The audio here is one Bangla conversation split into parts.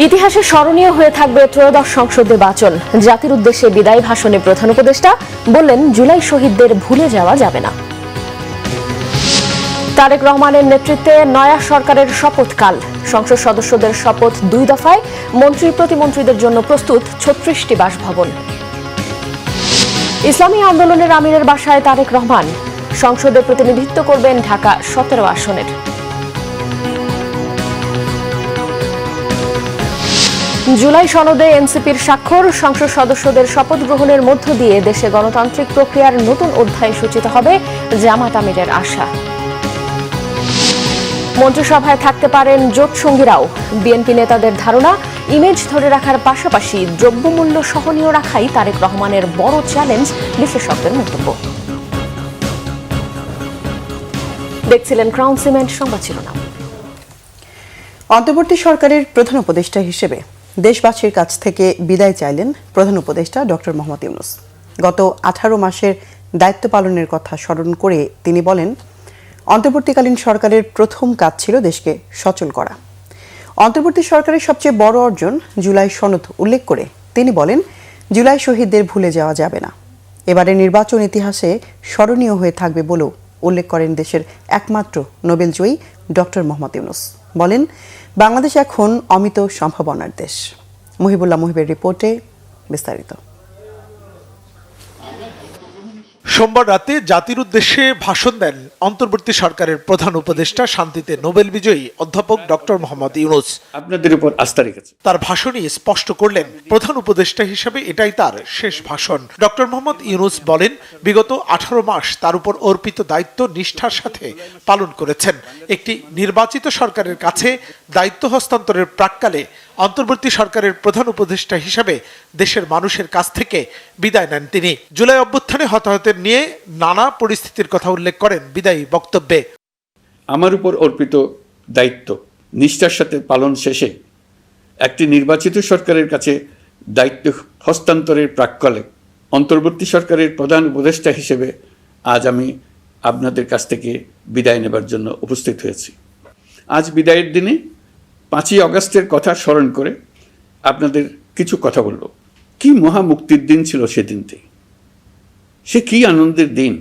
ইতিহাসে স্মরণীয় হয়ে থাকবে ত্রয়োদশ সংসদ নির্বাচন। জাতির উদ্দেশ্যে বিদায়ী ভাষণে প্রধান উপদেষ্টা বললেন, জুলাই শহীদদের ভুলে যাওয়া যাবে না। তারেক রহমানের নেতৃত্বে নয়া সরকারের শপথকাল। সংসদ সদস্যদের শপথ 2 দফায়। মন্ত্রী প্রতিমন্ত্রীদের জন্য প্রস্তুত 36টি বাসভবন। ইসলামী আন্দোলনের আমিরের বাসায় তারেক রহমান। সংসদে প্রতিনিধিত্ব করবেন ঢাকা 17 আসনের। জুলাই সনদে এনসিপির স্বাক্ষর। সংসদ সদস্যদের শপথ গ্রহণের মধ্য দিয়ে দেশে গণতান্ত্রিক প্রক্রিয়ার নতুন অধ্যায় সূচিত হবে, জামাত আমিরের আশা। মন্ত্রিসভায় থাকতে পারেন জোটসঙ্গীরাও। বিএনপি নেতাদের ধারণা, ইমেজ ধরে রাখার পাশাপাশি দ্রব্যমূল্য সহনীয় রাখাই তারেক রহমানের বড় চ্যালেঞ্জ, বিশেষজ্ঞের মন্তব্য। দেখছিলেন ক্রাউন সিমেন্ট সংবাদ শিরোনাম। অন্তর্বর্তী সরকারের প্রধান উপদেষ্টা হিসেবে দেশবাসীর কাছ থেকে বিদায় চাইলেন প্রধান উপদেষ্টা ডক্টর মোহাম্মদ ইউনূস। গত 18 মাসের দায়িত্ব পালনের কথা স্মরণ করে তিনি বলেন, অন্তর্বর্তীকালীন সরকারের প্রথম কাজ ছিল দেশকে সচল করা। অন্তর্বর্তী সরকারের সবচেয়ে বড় অর্জন জুলাই সনদ উল্লেখ করে তিনি বলেন, জুলাই শহীদদের ভুলে যাওয়া যাবে না। এবারে নির্বাচন ইতিহাসে স্মরণীয় হয়ে থাকবে বলেও উল্লেখ করেন দেশের একমাত্র নোবেলজয়ী ডক্টর মোহাম্মদ ইউনূস। বলেন, বাংলাদেশ এখন অমিত সম্ভাবনার দেশ। মুহিবুল্লাহ মুহিবের রিপোর্টে বিস্তারিত। সোমবার রাতে জাতির উদ্দেশ্যে ভাষণ দেন অন্তর্বর্তী সরকারের প্রধান উপদেষ্টা, শান্তিতে নোবেল বিজয়ী অধ্যাপক ডক্টর মোহাম্মদ ইউনূস। আপনাদের উপর আস্থা রেখেছে। তার ভাষণে স্পষ্ট করলেন, প্রধান উপদেষ্টা হিসেবে এটাই তার শেষ ভাষণ। ডক্টর মোহাম্মদ ইউনূস বলেন, বিগত 18 মাস তার উপর অর্পিত দায়িত্ব নিষ্ঠার সাথে পালন করেছেন। একটি নির্বাচিত সরকারের কাছে দায়িত্ব হস্তান্তরের প্রাক্কালে অন্তর্বর্তী সরকারের প্রধান উপদেষ্টা হিসেবে দেশের মানুষের কাছ থেকে বিদায় নেন তিনি। জুলাই অভ্যুত্থানে হতাহতের নিয়ে নানা পরিস্থিতির কথা উল্লেখ করেন বিদায়ী বক্তব্যে। আমার উপর অর্পিত দায়িত্ব নিষ্ঠার সাথে পালন শেষে একটি নির্বাচিত সরকারের কাছে দায়িত্ব হস্তান্তরের প্রাক্কালে অন্তর্বর্তী সরকারের প্রধান উপদেষ্টা হিসেবে আজ আমি আপনাদের কাছ থেকে বিদায় নেবার জন্য উপস্থিত হয়েছি। আজ বিদায়ের দিনে 5ই আগস্টের কথা স্মরণ করে আপনাদের কিছু কথা বলব। কি মহা মুক্তির দিন ছিল সেদিনটি। সে কি আনন্দের দিন।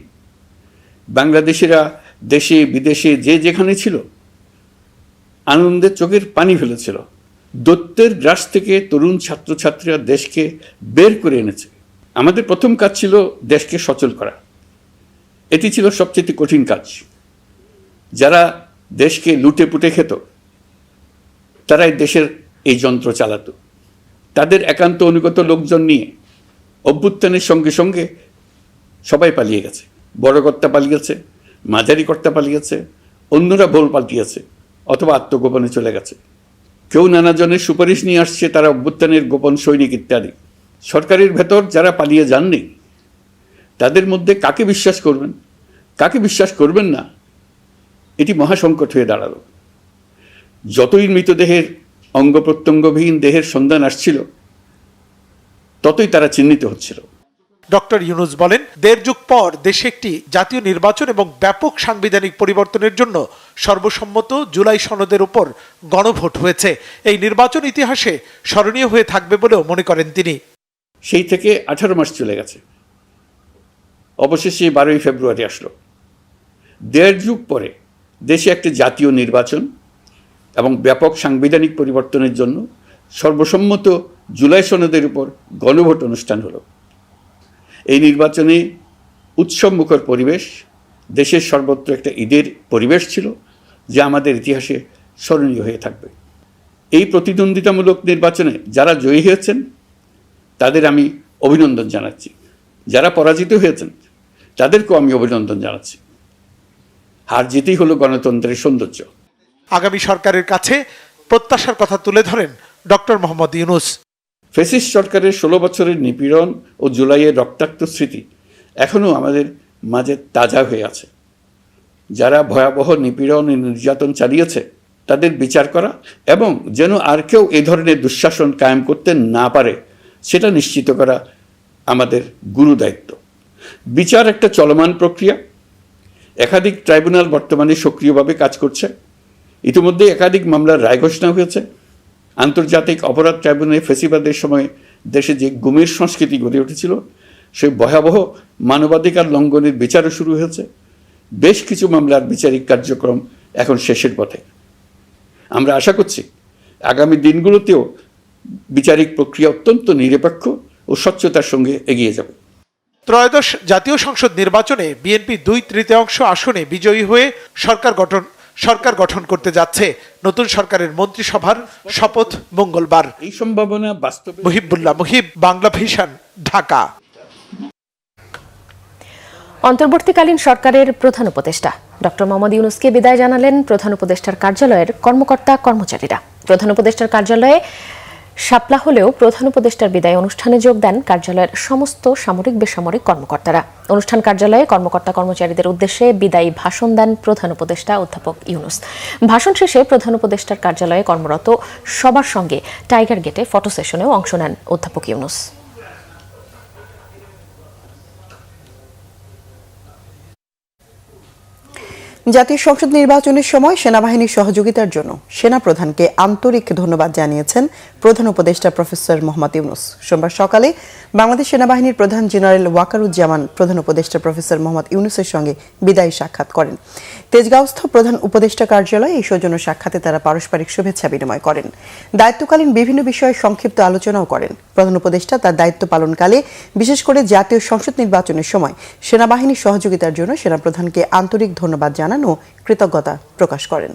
বাংলাদেশিরা দেশে বিদেশে যে যেখানে ছিল আনন্দের চোখের পানি ফেলেছিল। দৈত্যের গ্রাস থেকে তরুণ ছাত্রছাত্রীরা দেশকে বের করে এনেছে। আমাদের প্রথম কাজ ছিল দেশকে সচল করা। এটি ছিল সবচেয়ে কঠিন কাজ। যারা দেশকে লুটে পুটে খেত তারাই দেশের এই যন্ত্র চালাতো। তাদের একান্ত অনুগত লোকজন নিয়ে অভ্যুত্থানের সঙ্গে সঙ্গে সবাই পালিয়ে গেছে। বড় কর্তা পালিয়েছে, মাঝারি কর্তা পালিয়েছে, অন্যরা ভোল পাল্টিয়েছে অথবা আত্মগোপনে চলে গেছে। কেউ নানাজনের সুপারিশ নিয়ে আসছে, তারা অভ্যুত্থানের গোপন সৈনিক ইত্যাদি। সরকারের ভেতর যারা পালিয়ে যাননি তাদের মধ্যে কাকে বিশ্বাস করবেন, কাকে বিশ্বাস করবেন না, এটি মহাসংকট হয়ে দাঁড়ালো। যতই মৃতদেহের অঙ্গ প্রত্যঙ্গবিহীন দেহের সন্ধান আসছিল ততই তারা চিহ্নিত হচ্ছিল। ডক্টর ইউনূস বলেন, 1.5 যুগ পর দেশে একটি জাতীয় নির্বাচন এবং ব্যাপক সাংবিধানিক পরিবর্তনের জন্য সর্বসম্মত জুলাই সনদের উপর গণভোট হয়েছে। এই নির্বাচন ইতিহাসে স্মরণীয় হয়ে থাকবে বলেও মনে করেন তিনি। সেই থেকে 18 মাস চলে গেছে। অবশেষে 12ই ফেব্রুয়ারি আসলো। 1.5 যুগ পরে দেশে একটি জাতীয় নির্বাচন এবং ব্যাপক সাংবিধানিক পরিবর্তনের জন্য সর্বসম্মত জুলাই সনদের উপর গণভোট অনুষ্ঠান হলো। এই নির্বাচনে উৎসবমুখর পরিবেশ, দেশের সর্বত্র একটা ঈদের পরিবেশ ছিল, যা আমাদের ইতিহাসে স্মরণীয় হয়ে থাকবে। এই প্রতিদ্বন্দ্বিতামূলক নির্বাচনে যারা জয়ী হয়েছেন তাদের আমি অভিনন্দন জানাচ্ছি। যারা পরাজিত হয়েছেন তাদেরকেও আমি অভিনন্দন জানাচ্ছি। হার জিতেই হলো গণতন্ত্রের সৌন্দর্য। আগামী সরকারের কাছে প্রত্যাশার কথা তুলে ধরেন ডক্টর মোহাম্মদ ইউনূস। ফ্যাসিস্ট সরকারের 16 বছরের নিপীড়ন ও জুলাইয়ের রক্তাক্ত স্মৃতি এখনও আমাদের মাঝে তাজা হয়ে আছে। যারা ভয়াবহ নিপীড়ন ও নির্যাতন চালিয়েছে তাদের বিচার করা এবং যেন আর কেউ এই ধরনের দুঃশাসন কায়েম করতে না পারে সেটা নিশ্চিত করা আমাদের গুরু দায়িত্ব। বিচার একটা চলমান প্রক্রিয়া। একাধিক ট্রাইব্যুনাল বর্তমানে সক্রিয়ভাবে কাজ করছে। ইতিমধ্যে একাধিক মামলার রায় ঘোষণা হয়েছে। আন্তর্জাতিক অপরাধ ট্রাইব্যুনালে ফেসিবাদের সময় দেশে যে গুমের সংস্কৃতি গড়ে উঠেছিল সেই ভয়াবহ মানবাধিকার লঙ্ঘনের বিচারও শুরু হয়েছে। বেশ কিছু মামলার বিচারিক কার্যক্রম এখন শেষের পথে। আমরা আশা করছি আগামী দিনগুলোতেও বিচারিক প্রক্রিয়া অত্যন্ত নিরপেক্ষ ও স্বচ্ছতার সঙ্গে এগিয়ে যাবে। ত্রয়োদশ জাতীয় সংসদ নির্বাচনে বিএনপি 2/3 আসনে বিজয়ী হয়ে সরকার গঠন করতে যাচ্ছে। নতুন সরকারের মন্ত্রিসভার শপথ মঙ্গলবার। এই সম্ভাবনা বাস্তবে। মুহিবুল্লাহ মুহিব, বাংলা ভিশন, ঢাকা। অন্তর্বর্তীকালীন সরকারের প্রধান উপদেষ্টা ডক্টর মোহাম্মদ ইউনূসকে বিদায় জানালেন প্রধান উপদেষ্টার কার্যালয়ের কর্মকর্তা কর্মচারীরা। প্রধান উপদেষ্টার কার্যালয়ে শাপলা হলেও প্রধান উপদেষ্টার বিদায় অনুষ্ঠানে যোগ দেন কার্যালয়ের সমস্ত সামরিক বেসামরিক কর্মকর্তারা। অনুষ্ঠান কার্যালয়ে কর্মকর্তা কর্মচারীদের উদ্দেশ্যে বিদায়ী ভাষণ দেন প্রধান উপদেষ্টা অধ্যাপক ইউনূস। ভাষণ শেষে প্রধান উপদেষ্টার কার্যালয়ে কর্মরত সবার সঙ্গে টাইগার গেটে ফটো সেশনেও অংশ নেন অধ্যাপক ইউনূস। জাতীয় সংসদ নির্বাচনের সময় সেনাবাহিনীর সহযোগিতার জন্য সেনাপ্রধানকে আন্তরিক ধন্যবাদ জানিয়েছেন প্রধান উপদেষ্টা প্রফেসর মোহাম্মদ ইউনূস। সোমবার সকালে বাংলাদেশ সেনাবাহিনীর প্রধান জেনারেল ওয়াকারুজ্জামান প্রধান উপদেষ্টা প্রফেসর মোহাম্মদ ইউনূসের সঙ্গে বিদায়ী সাক্ষাৎ করেন। তেজগাঁওস্থ প্রধান উপদেষ্টা কার্যালয়ে এই সৌজন্য সাক্ষাতে তারা পারস্পরিক শুভেচ্ছা বিনিময় করেন। দায়িত্বকালীন বিভিন্ন বিষয়ে সংক্ষিপ্ত আলোচনাও করেন। প্রধান উপদেষ্টা তার দায়িত্ব পালনকালে বিশেষ করে জাতীয় সংসদ নির্বাচনের সময় সেনাবাহিনীর সহযোগিতার জন্য সেনাপ্রধানকে আন্তরিক ধন্যবাদ জানান ও কৃতজ্ঞতা প্রকাশ করেন।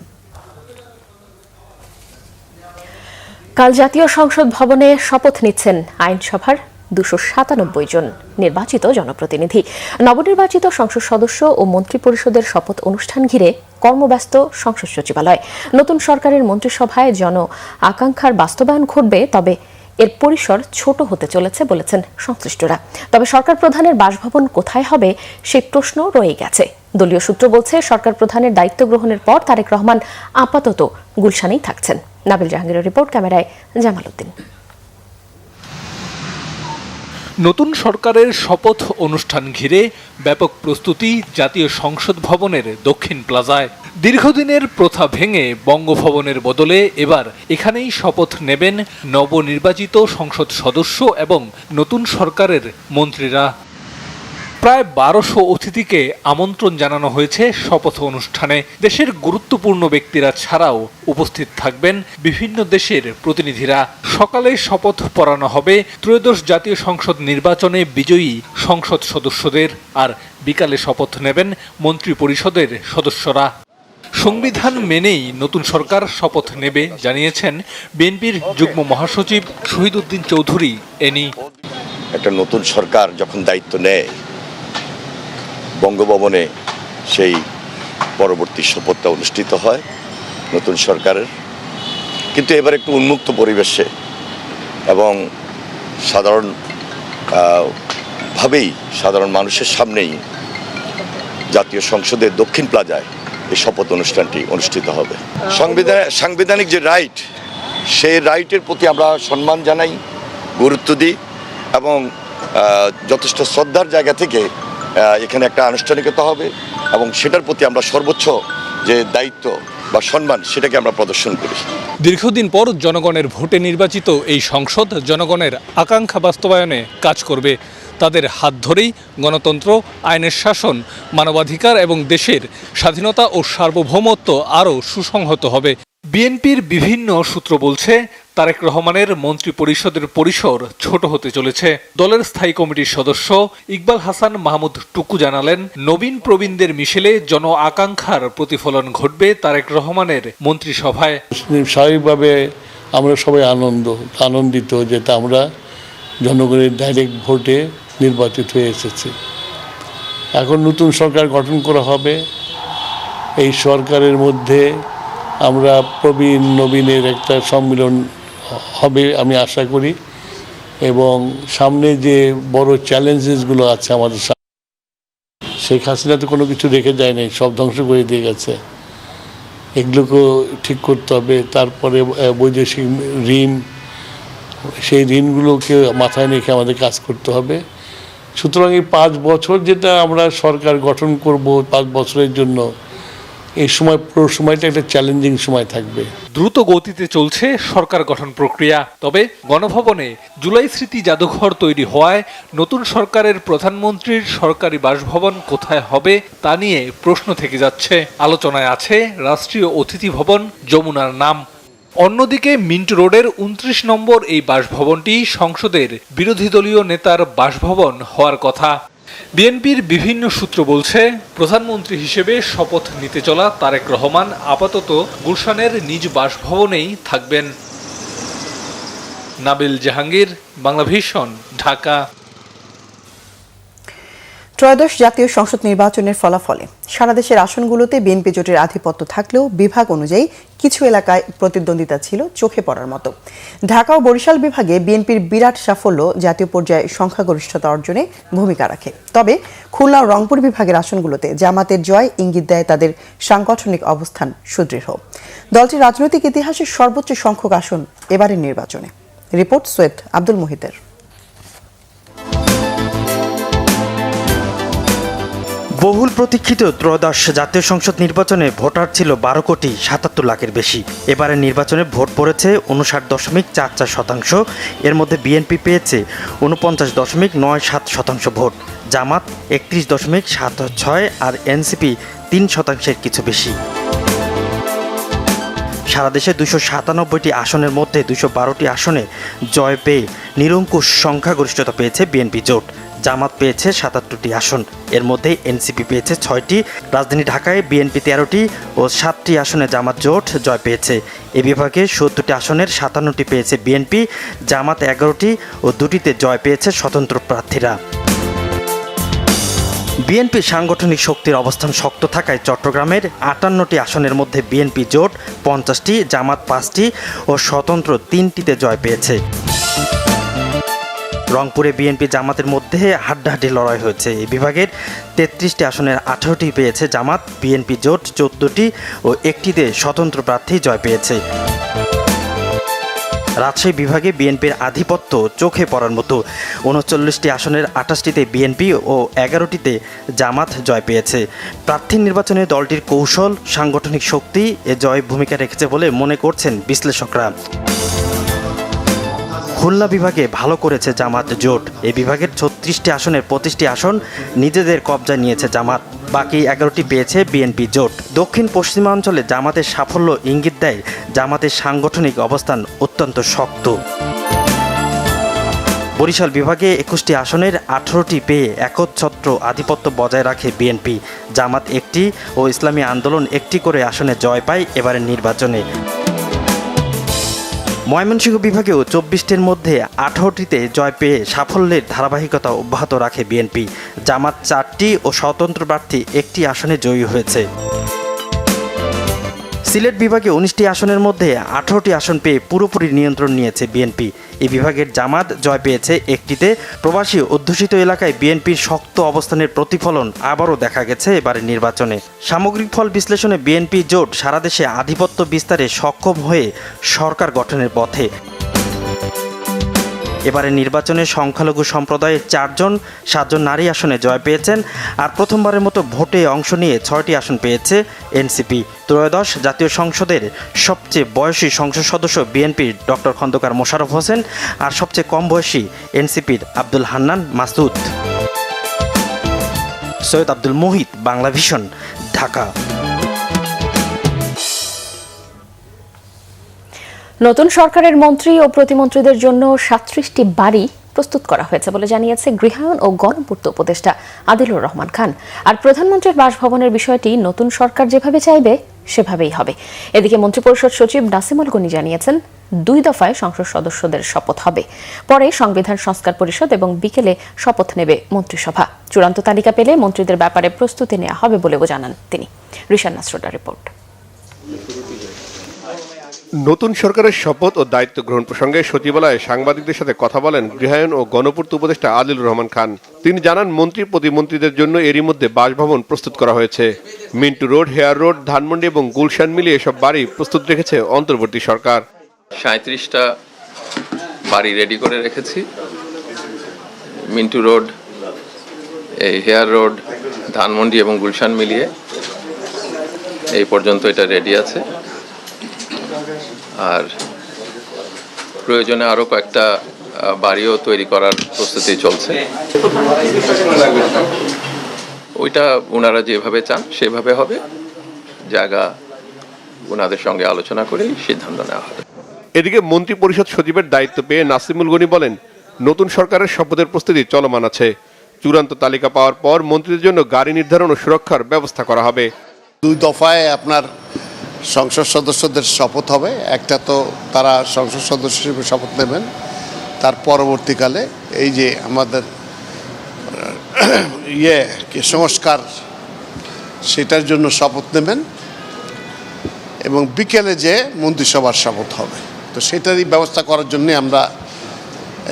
কাল জাতীয় সংসদ ভবনে শপথ নিচ্ছেন আইনসভার 297 জন নির্বাচিত জনপ্রতিনিধি। নবনির্বাচিত সংসদ সদস্য ও মন্ত্রিপরিষদের শপথ অনুষ্ঠান ঘিরে কর্মব্যস্ত সংসদ সচিবালয়। নতুন সরকারের মন্ত্রিসভায় জন আকাঙ্ক্ষার বাস্তবায়ন ঘটবে, তবে এর পরিসর ছোট হতে চলেছে বলেছেন সংশ্লিষ্টরা। তবে সরকার প্রধানের বাসভবন কোথায় হবে সেই প্রশ্ন রয়ে গেছে। দলীয় সূত্র বলছে সরকার প্রধানের দায়িত্ব গ্রহণের পর তারেক রহমান আপাতত গুলশানেই থাকছেন। নাবিল জাহাঙ্গীরের রিপোর্ট, ক্যামেরায় জামাল উদ্দিন। নতুন সরকারের শপথ অনুষ্ঠান ঘিরে ব্যাপক প্রস্তুতি জাতীয় সংসদ ভবনের দক্ষিণ প্লাজায়। দীর্ঘদিনের প্রথা ভেঙে বঙ্গভবনের বদলে এবার এখানেই শপথ নেবেন নবনির্বাচিত সংসদ সদস্য এবং নতুন সরকারের মন্ত্রীরা। প্রায় 1200 অতিথিকে আমন্ত্রণ জানানো হয়েছে শপথ অনুষ্ঠানে। দেশের গুরুত্বপূর্ণ ব্যক্তিরা ছাড়াও উপস্থিত থাকবেন বিভিন্ন দেশের প্রতিনিধিরা। সকালে শপথ পড়ানো হবে ত্রয়োদশ জাতীয় সংসদ নির্বাচনে বিজয়ী সংসদ সদস্যদের, আর বিকালে শপথ নেবেন মন্ত্রিপরিষদের সদস্যরা। সংবিধান মেনেই নতুন সরকার শপথ নেবে জানিয়েছেন বিএনপির যুগ্ম মহাসচিব শহীদউদ্দিন চৌধুরী এনি। একটা নতুন সরকার যখন দায়িত্ব নেয়, বঙ্গভবনে সেই পরবর্তী শপথটা অনুষ্ঠিত হয় নতুন সরকারের। কিন্তু এবার একটু উন্মুক্ত পরিবেশে এবং সাধারণ মানুষের সামনেই জাতীয় সংসদের দক্ষিণ প্লাজায় এই শপথ অনুষ্ঠানটি অনুষ্ঠিত হবে। সাংবিধানিক যে রাইট, সেই রাইটের প্রতি আমরা সম্মান জানাই, গুরুত্ব দিই এবং যথেষ্ট শ্রদ্ধার জায়গা থেকে এখানে একটা আনুষ্ঠানিকতা হবে এবং সেটার প্রতি আমরা সর্বোচ্চ যে দায়িত্ব বা সম্মান সেটাকে আমরা প্রদর্শন করি। দীর্ঘদিন পর জনগণের ভোটে নির্বাচিত এই সংসদ জনগণের আকাঙ্ক্ষা বাস্তবায়নে কাজ করবে। তাদের হাত ধরেই গণতন্ত্র, আইনের শাসন, মানবাধিকার এবং দেশের স্বাধীনতা ও সার্বভৌমত্ব আরও সুসংহত হবে। বিএনপির বিভিন্ন সূত্র বলছে তারেক রহমানের মন্ত্রিপরিষদের পরিসর ছোট হতে চলেছে। দলের স্থায়ী কমিটির সদস্য ইকবাল হাসান মাহমুদ টুকু জানালেন, নবীন প্রবীণদের মিশেলে জন আকাঙ্ক্ষার প্রতিফলন ঘটবে তারেক রহমানের মন্ত্রিসভায়। স্বাভাবিকভাবে আমরা সবাই আনন্দিত যে আমরা জনগণের ডাইরেক্ট ভোটে নির্বাচিত হয়ে এসেছি। এখন নতুন সরকার গঠন করা হবে। এই সরকারের মধ্যে আমরা প্রবীণ নবীনের একটা সম্মিলন হবে আমি আশা করি, এবং সামনে যে বড় চ্যালেঞ্জেসগুলো আছে আমাদের সামনে, শেখ হাসিনা তো কোনো কিছু রেখে যায় নাই, সব ধ্বংস করে দিয়ে গেছে। এগুলোকেও ঠিক করতে হবে। তারপরে বৈদেশিক ঋণ, সেই ঋণগুলোকে মাথায় রেখে আমাদের কাজ করতে হবে। সুতরাং এই 5 বছর যেটা আমরা সরকার গঠন করব, 5 বছরের জন্য এই সময় পুরো সময়টা একটা চ্যালেঞ্জিং সময় থাকবে। দ্রুত গতিতে চলছে সরকার গঠন প্রক্রিয়া। তবে গণভবনে জুলাই স্মৃতি জাদুঘর তৈরি হওয়ায় নতুন সরকারের প্রধানমন্ত্রীর সরকারি বাসভবন কোথায় হবে তা নিয়ে প্রশ্ন থেকে যাচ্ছে। আলোচনায় আছে রাষ্ট্রীয় অতিথি ভবন যমুনার নাম। অন্যদিকে মিন্ট রোডের ২৯ নম্বর এই বাসভবনটি সংসদের বিরোধী দলীয় নেতার বাসভবন হওয়ার কথা। বিএনপির বিভিন্ন সূত্র বলছে, প্রধানমন্ত্রী হিসেবে শপথ নিতে চলা তারেক রহমান আপাতত গুলশানের নিজ বাসভবনেই থাকবেন। নাবিল জাহাঙ্গীর, বাংলাভিশন, ঢাকা। ত্রয়োদশ জাতীয় সংসদ নির্বাচনের ফলাফলে সারা দেশের আসনগুলোতে বিএনপি জোটের আধিপত্য থাকলেও বিভাগ অনুযায়ী কিছু এলাকায় প্রতিদ্বন্দ্বিতা ছিল চোখে পড়ার মতো। ঢাকা ও বরিশাল বিভাগে বিএনপির বিরাট সাফল্য জাতীয় পর্যায়ে সংখ্যাগরিষ্ঠতা অর্জনে ভূমিকা রাখে। তবে খুলনা ও রংপুর বিভাগের আসনগুলোতে জামাতের জয় ইঙ্গিত দেয় তাদের সাংগঠনিক অবস্থান সুদৃঢ়। দলটির রাজনৈতিক ইতিহাসে সর্বোচ্চ সংখ্যক আসন এবারের নির্বাচনে। রিপোর্ট সৈয়দ আব্দুল মুহিতের। বহুল প্রতীক্ষিত ত্রয়োদশ জাতীয় সংসদ নির্বাচনে ভোটার ছিল ১২ কোটি ৭৭ লাখের বেশি। এবারের নির্বাচনে ভোট পড়েছে ৫৯.৪৪%। এর মধ্যে বিএনপি পেয়েছে ৪৯.৯৭% ভোট, জামাত ৩১.৭৬ আর এনসিপি ৩% কিছু বেশি। সারা দেশে ২৯৭টি আসনের মধ্যে ২১২টি আসনে জয় পেয়ে নিরঙ্কুশ সংখ্যাগরিষ্ঠতা পেয়েছে বিএনপি জোট। জামাত পেয়েছে ৭৭টি আসন, এর মধ্যে এনসিপি পেয়েছে ৬টি। রাজধানী ঢাকায় বিএনপি ১৩টি ও ৭টি আসনে জামাত জোট জয় পেয়েছে। এ বিভাগে ৭০টি আসনের ৫৭টি পেয়েছে বিএনপি, জামাত ১১টি ও ২টিতে জয় পেয়েছে স্বতন্ত্র প্রার্থীরা। বিএনপির সাংগঠনিক শক্তির অবস্থান শক্ত থাকায় চট্টগ্রামের ৫৮টি আসনের মধ্যে বিএনপি জোট ৫০টি, জামাত ৫টি ও স্বতন্ত্র ৩টিতে জয় পেয়েছে। রংপুরে বিএনপি জামাতের মধ্যে হাড্ডাহাড্ডি লড়াই হয়েছে। এই বিভাগের ৩৩টি আসনের ১৮টি পেয়েছে জামাত, বিএনপি জোট ১৪টি ও একটিতে স্বতন্ত্র প্রার্থী জয় পেয়েছে। রাজশাহী বিভাগে বিএনপির আধিপত্য চোখে পড়ার মতো। ৩৯টি আসনের ২৮টিতে বিএনপি ও ১১টিতে জামাত জয় পেয়েছে। প্রার্থী নির্বাচনে দলটির কৌশল, সাংগঠনিক শক্তি এ জয় ভূমিকা রেখেছে বলে মনে করছেন বিশ্লেষকরা। খুলনা বিভাগে ভালো করেছে জামাত জোট। এই বিভাগের ৩৬টি আসনের ২৫টি আসন নিজেদের কবজায় নিয়েছে জামাত, বাকি ১১টি পেয়েছে বিএনপি জোট। দক্ষিণ পশ্চিমাঞ্চলে জামাতের সাফল্য ইঙ্গিত দেয় জামাতের সাংগঠনিক অবস্থান অত্যন্ত শক্ত। বরিশাল বিভাগে ২১টি আসনের ১৮টি পেয়ে একচ্ছত্র আধিপত্য বজায় রাখে বিএনপি, জামাত একটি ও ইসলামী আন্দোলন একটি করে আসনে জয় পায় এবারের নির্বাচনে। ময়মনসিংহ বিভাগেও ২৪টির মধ্যে ১৮টিতে জয় পেয়ে সাফল্যের ধারাবাহিকতা অব্যাহত রাখে বিএনপি, জামাত ৪টি ও স্বতন্ত্র প্রার্থী একটি আসনে জয়ী হয়েছে। সিলেট বিভাগে ১৯টি আসনের মধ্যে ১৮টি আসন পেয়ে পুরোপুরি নিয়ন্ত্রণ নিয়েছে বিএনপি। এই বিভাগের জামাত জয় পেয়েছে একটিতে। প্রবাসী অধ্যুষিত এলাকায় বিএনপির শক্ত অবস্থানের প্রতিফলন আবারও দেখা গেছে এবারের নির্বাচনে। সামগ্রিক ফল বিশ্লেষণে বিএনপি জোট সারা দেশে আধিপত্য বিস্তারে সক্ষম হয়ে সরকার গঠনের পথে। এবারে নির্বাচনে সংখ্যালঘু সম্প্রদায়ের 7জন নারী আসনে জয় পেয়েছেন। আর প্রথমবারের মতো ভোটে অংশ নিয়ে 6টি আসন পেয়েছে এনসিপি। ত্রয়োদশ জাতীয় সংসদের সবচেয়ে বয়সী সংসদ সদস্য বিএনপির ডক্টর খন্দকার মোশাররফ হোসেন আর সবচেয়ে কম বয়সী এনসিপির আব্দুল হান্নান মাসুদ। সৈয়দ আব্দুল মুহিত, বাংলাভিশন, ঢাকা। নতুন সরকারের মন্ত্রী ও প্রতিমন্ত্রীদের জন্য ৩৭টি বাড়ি প্রস্তুত করা হয়েছে বলে জানিয়েছে গৃহায়ন ও গণপূর্ত উপদেষ্টা আদিলুর রহমান খান। আর প্রধানমন্ত্রীর বাসভবনের বিষয়টি নতুন সরকার যেভাবে চাইবে সেভাবেই হবে। এদিকে মন্ত্রিপরিষদ সচিব নাসিমুল গনি জানিয়েছেন 2 দফায় সংসদ সদস্যদের শপথ হবে, পরে সংবিধান সংস্কার পরিষদ এবং বিকেলে শপথ নেবে মন্ত্রিসভা। চূড়ান্ত তালিকা পেলে মন্ত্রীদের ব্যাপারে প্রস্তুতি নেওয়া হবে বলেও জানান তিনি। রিশান নাসরুল্লাহর রিপোর্ট। নতুন সরকারের শপথ ও দায়িত্ব গ্রহণ প্রসঙ্গে সচিবালয়ে সাংবাদিকদের সাথে কথা বলেন গৃহায়ন ও গণপূর্ত উপদেষ্টা আদিলুর রহমান খান। তিনি জানান, মন্ত্রী প্রতিমন্ত্রীদের জন্য এরই মধ্যে বাসভবন প্রস্তুত করা হয়েছে। Mintu road, hair road, Dhanmondi এবং গুলশান মিলিয়ে এসব বাড়ি প্রস্তুত রেখেছে অন্তর্বর্তী সরকার। 37টা বাড়ি রেডি করে রেখেছি। মিন্টু রোড, এই হেয়ার রোড, ধানমন্ডি এবং গুলশান মিলিয়ে এই পর্যন্ত এটা রেডি আছে, আর প্রয়োজনে আরও কয়েকটা বাড়িও তৈরি করার প্রস্তুতি চলছে। ওইটা ওনারা যেভাবে চান সেভাবে হবে, জায়গা ওনাদের সঙ্গে আলোচনা করেই সিদ্ধান্ত নেওয়া হবে। এদিকে মন্ত্রী পরিষদ সচিবের দায়িত্ব পেয়ে নাসিমুল গনি বলেন, নতুন সরকারের শপথের প্রস্তুতি চলমান আছে। চূড়ান্ত তালিকা পাওয়ার পর মন্ত্রীদের জন্য গাড়ি নির্ধারণ ও সুরক্ষার ব্যবস্থা করা হবে। 2 দফায় আপনার সংসদ সদস্যদের শপথ হবে। একটা তো তারা সংসদ সদস্য হিসেবে শপথ নেবেন, তার পরবর্তীকালে এই যে আমাদের সংস্কার সেটার জন্য শপথ নেবেন, এবং বিকেলে যে মন্ত্রিসভার শপথ হবে। তো সেটারই ব্যবস্থা করার জন্য আমরা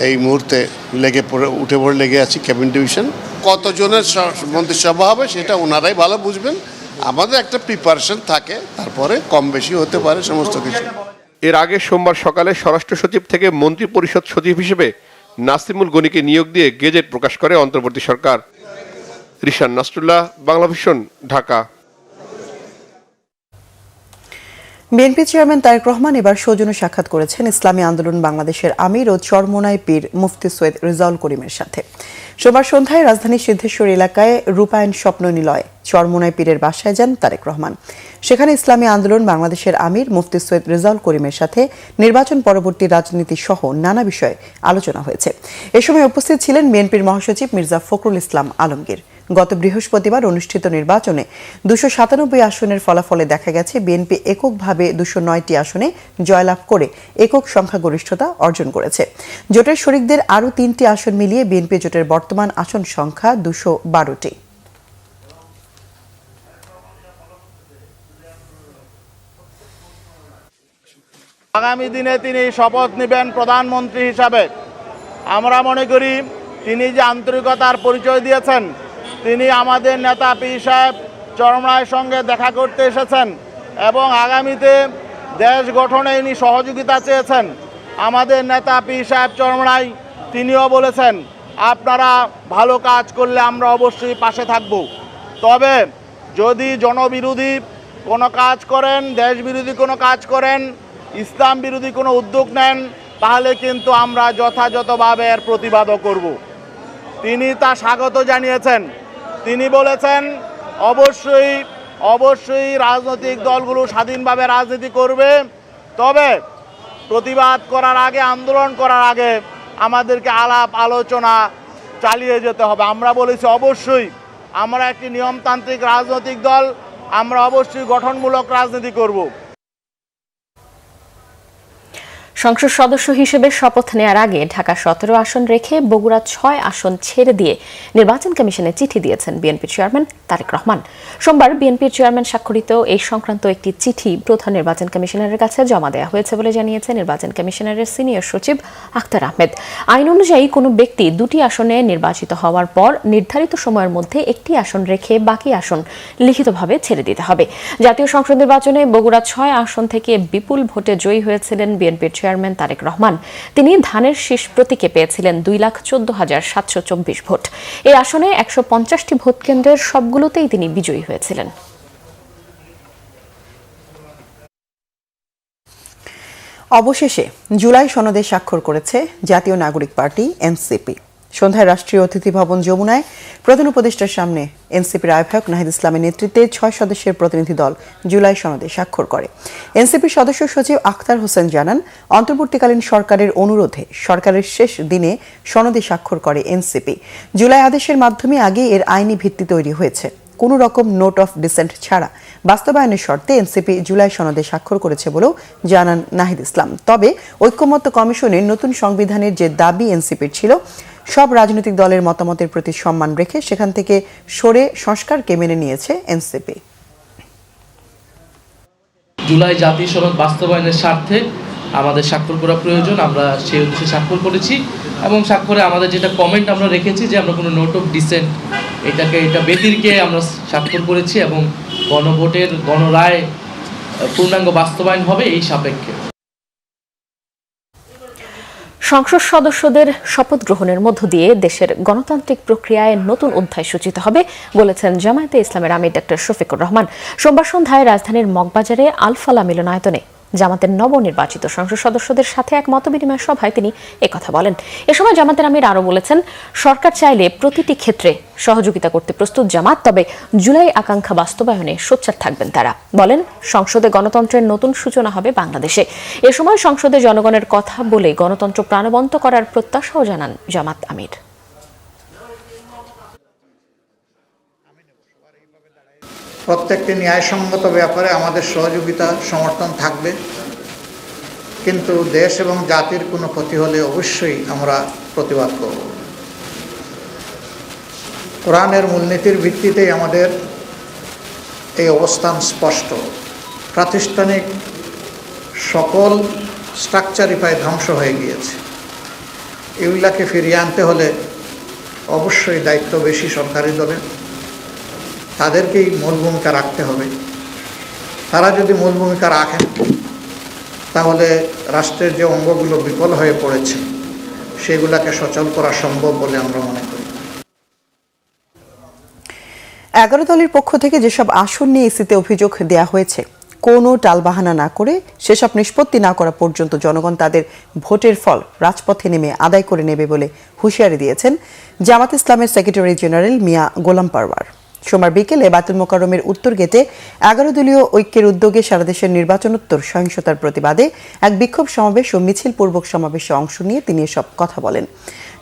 এই মুহূর্তে উঠে পড়ে লেগে আছি। ক্যাবিনেট ডিভিশন কতজনের মন্ত্রিসভা হবে সেটা ওনারাই ভালো বুঝবেন। আমাদের একটা প্রিপারেশন থাকে, তারপরে কম বেশি হতে পারে সমস্ত কিছু। এর আগে সোমবার সকালে স্বরাষ্ট্র সচিব থেকে মন্ত্রী পরিষদ সচিব হিসেবে নাসিমুল গনিকে নিয়োগ দিয়ে গেজেট প্রকাশ করে অন্তর্বর্তী সরকার। রিশান নাসরুল্লাহ, বাংলাভিশন, ঢাকা। বিএনপি চেয়ারম্যান তারেক রহমান এবার সৌজন্য সাক্ষাৎ করেছেন ইসলামী আন্দোলন বাংলাদেশের আমির ও চরমোনাই পীর মুফতি সৈয়দ রেজাউল করিমের সাথে। সোমবার সন্ধ্যায় রাজধানীর সিদ্ধেশ্বর এলাকায় রূপায়ণ স্বপ্ন নিলয় চরমোনাই পীরের বাসায় যান তারেক রহমান। সেখানে ইসলামী আন্দোলন বাংলাদেশের আমির মুফতি সৈয়দ রেজাউল করিমের সাথে নির্বাচন পরবর্তী রাজনীতি সহ নানা বিষয়ে আলোচনা হয়েছে। এ সময় উপস্থিত ছিলেন বিএনপির মহাসচিব মির্জা ফখরুল ইসলাম আলমগীর। গত বৃহস্পতিবার অনুষ্ঠিত নির্বাচনে 297 আসনের ফলাফলে দেখা গেছে বিএনপি এককভাবে 209টি আসনে জয়লাভ করে একক সংখ্যাগরিষ্ঠতা অর্জন করেছে। জোটের শরিকদের আরও 3টি আসন মিলিয়ে বিএনপি জোটের বর্তমান আসন সংখ্যা 212টি। আগামী দিনে তিনি শপথ নেবেন প্রধানমন্ত্রী হিসাবে। আমরা মনে করি তিনি যে আন্তরিকতার পরিচয় দিয়েছেন, তিনি আমাদের নেতা পীর সাহেব চরমোনাইয়ের সঙ্গে দেখা করতে এসেছেন এবং আগামীতে দেশ গঠনে ইনি সহযোগিতা চেয়েছেন। আমাদের নেতা পীর সাহেব চরমোনাই তিনিও বলেছেন, আপনারা ভালো কাজ করলে আমরা অবশ্যই পাশে থাকব। তবে যদি জনবিরোধী কোনো কাজ করেন, দেশ বিরোধী কোনো কাজ করেন, ইসলাম বিরোধী কোনো উদ্যোগ নেন, তাহলে কিন্তু আমরা যথাযথভাবে এর প্রতিবাদও করব। তিনি তা স্বাগত জানিয়েছেন। তিনি বলেছেন অবশ্যই রাজনৈতিক দলগুলো স্বাধীনভাবে রাজনীতি করবে, তবে প্রতিবাদ করার আগে, আন্দোলন করার আগে আমাদেরকে আলাপ আলোচনা চালিয়ে যেতে হবে। আমরা বলেছি অবশ্যই আমরা একটি নিয়মতান্ত্রিক রাজনৈতিক দল, আমরা অবশ্যই গঠনমূলক রাজনীতি করব। সংসদ সদস্য হিসেবে শপথ নেয়ার আগে ঢাকা 17 আসন রেখে বগুড়া 6 আসন ছেড়ে দিয়ে নির্বাচন কমিশনে চিঠি দিয়েছেন বিএনপি চেয়ারম্যান তারেক রহমান। সোমবার বিএনপির চেয়ারম্যান স্বাক্ষরিত এই সংক্রান্ত একটি চিঠি প্রধান নির্বাচন কমিশনারের কাছে জমা দেওয়া হয়েছে বলে জানিয়েছে নির্বাচন কমিশনারের সিনিয়র সচিব আখতার আহমেদ। আইন অনুযায়ী কোনো ব্যক্তি 2টি আসনে নির্বাচিত হওয়ার পর নির্ধারিত সময়ের মধ্যে একটি আসন রেখে বাকি আসন লিখিতভাবে ছেড়ে দিতে হবে। জাতীয় সংসদ নির্বাচনে বগুড়া 6 আসন থেকে বিপুল ভোটে জয়ী হয়েছিলেন বিএনপির চেয়ারম্যান তারেক রহমান। তিনি ধানের শীষ প্রতীকে পেয়েছিলেন 2,14,724 ভোট। এই আসনে 150টি ভোট কেন্দ্রের সবগুলোতেই তিনি বিজয়ী হয়েছিলেন। অবশেষে জুলাই সনদে স্বাক্ষর করেছে জাতীয় নাগরিক পার্টি এনসিপি। সন্ধ্যায় রাষ্ট্রীয় অতিথি ভবন যমুনায় প্রধান উপদেষ্টার সামনে এনসিপির আহ্বায়ক নাহিদ ইসলামের নেতৃত্বে 6 সদস্যের প্রতিনিধি দল জুলাই সনদে স্বাক্ষর করে। এনসিপির সদস্য সচিব আখতার হোসেন জানান, অন্তর্বর্তীকালীন সরকারের অনুরোধে সরকারের শেষ দিনে সনদে স্বাক্ষর করে এনসিপি। জুলাই আদেশের মাধ্যমে আগে এর আইনি ভিত্তি তৈরি হয়েছে। কোনো রকম নোট অফ ডিসেন্ট ছাড়া বাস্তবায়নের শর্তে এনসিপি জুলাই সনদে স্বাক্ষর করেছে বলেও জানান নাহিদ ইসলাম। তবে ঐক্যমত্য কমিশনের নতুন সংবিধানের যে দাবি এনসিপির ছিল, সব রাজনৈতিক দলের মতামতের প্রতি সম্মান রেখে সেখান থেকে সরে সংস্কারকে মেনে নিয়েছে এনসিপি। জুলাই জাতীয় সনদ বাস্তবায়নের স্বার্থে আমাদের স্বাক্ষর করা প্রয়োজন, আমরা সেই উদ্দেশ্যে স্বাক্ষর করেছি এবং স্বাক্ষরে আমাদের যেটা কমেন্ট আমরা রেখেছি যে আমরা কোনো নোট অফ ডিসেন্ট এটা ব্যতিরেকে আমরা স্বাক্ষর করেছি এবং গণভোটের গণরায় পূর্ণাঙ্গ বাস্তবায়ন হবে এই সাপেক্ষে। সংসদ সদস্যদের শপথ গ্রহণের মধ্য দিয়ে দেশের গণতান্ত্রিক প্রক্রিয়ায় নতুন অধ্যায় সূচিত হবে বলেছেন জামায়াতে ইসলামের আমির ডক্টর শফিকুর রহমান। সোমবার সন্ধ্যায় রাজধানীর মগবাজারে আল-ফালাহ মিলনায়তনে জামাতের নবনির্বাচিত সংসদ সদস্যদের সাথে এক মতবিনিময় সভায় তিনি একথা বলেন। এ সময় জামাতের আমির আরও বলেছেন, সরকার চাইলে প্রতিটি ক্ষেত্রে সহযোগিতা করতে প্রস্তুত জামাত, তবে জুলাই আকাঙ্ক্ষা বাস্তবায়নে সোচ্চার থাকবেন তারা। বলেন, সংসদে গণতন্ত্রের নতুন সূচনা হবে বাংলাদেশে। এ সময় সংসদে জনগণের কথা বলে গণতন্ত্র প্রাণবন্ত করার প্রত্যাশাও জানান জামাত আমির। প্রত্যেকটি ন্যায়সঙ্গত ব্যাপারে আমাদের সহযোগিতা সমর্থন থাকবে, কিন্তু দেশ এবং জাতির কোনো ক্ষতি হলে অবশ্যই আমরা প্রতিবাদ করব। কোরআনের মূলনীতির ভিত্তিতেই আমাদের এই অবস্থান স্পষ্ট। প্রাতিষ্ঠানিক সকল স্ট্রাকচারই প্রায় ধ্বংস হয়ে গিয়েছে। এগুলাকে ফিরিয়ে আনতে হলে অবশ্যই দায়িত্ব বেশি সরকারি দলের, তাদেরকেই মূল ভূমিকা রাখতে হবে। তারা যদি মূল ভূমিকা রাখেন তাহলে রাষ্ট্রের যে অঙ্গগুলো বিফল হয়ে পড়েছে সেগুলোকে সচল করা সম্ভব বলে আমরা মনে করি। 11 দলের পক্ষ থেকে যেসব আসন নিয়ে ইসিতে অভিযোগ দেয়া হয়েছে, কোনো টালবাহানা না করে সেসব নিষ্পত্তি না করা পর্যন্ত জনগণ তাদের ভোটের ফল রাজপথে নেমে আদায় করে নেবে বলে হুঁশিয়ারি দিয়েছেন জামাত ইসলামের সেক্রেটারি জেনারেল মিয়া গোলাম পারওয়ার। সোমবার বিকেলে বায়তুল মোকাররমের উত্তর গেটে 11 দলীয় ঐক্যের উদ্যোগে সারা দেশের নির্বাচনোত্তর সহিংসতার প্রতিবাদে এক বিক্ষোভ সমাবেশ ও মিছিল পূর্বক সমাবেশে অংশ নিয়ে তিনি এসব কথা বলেন।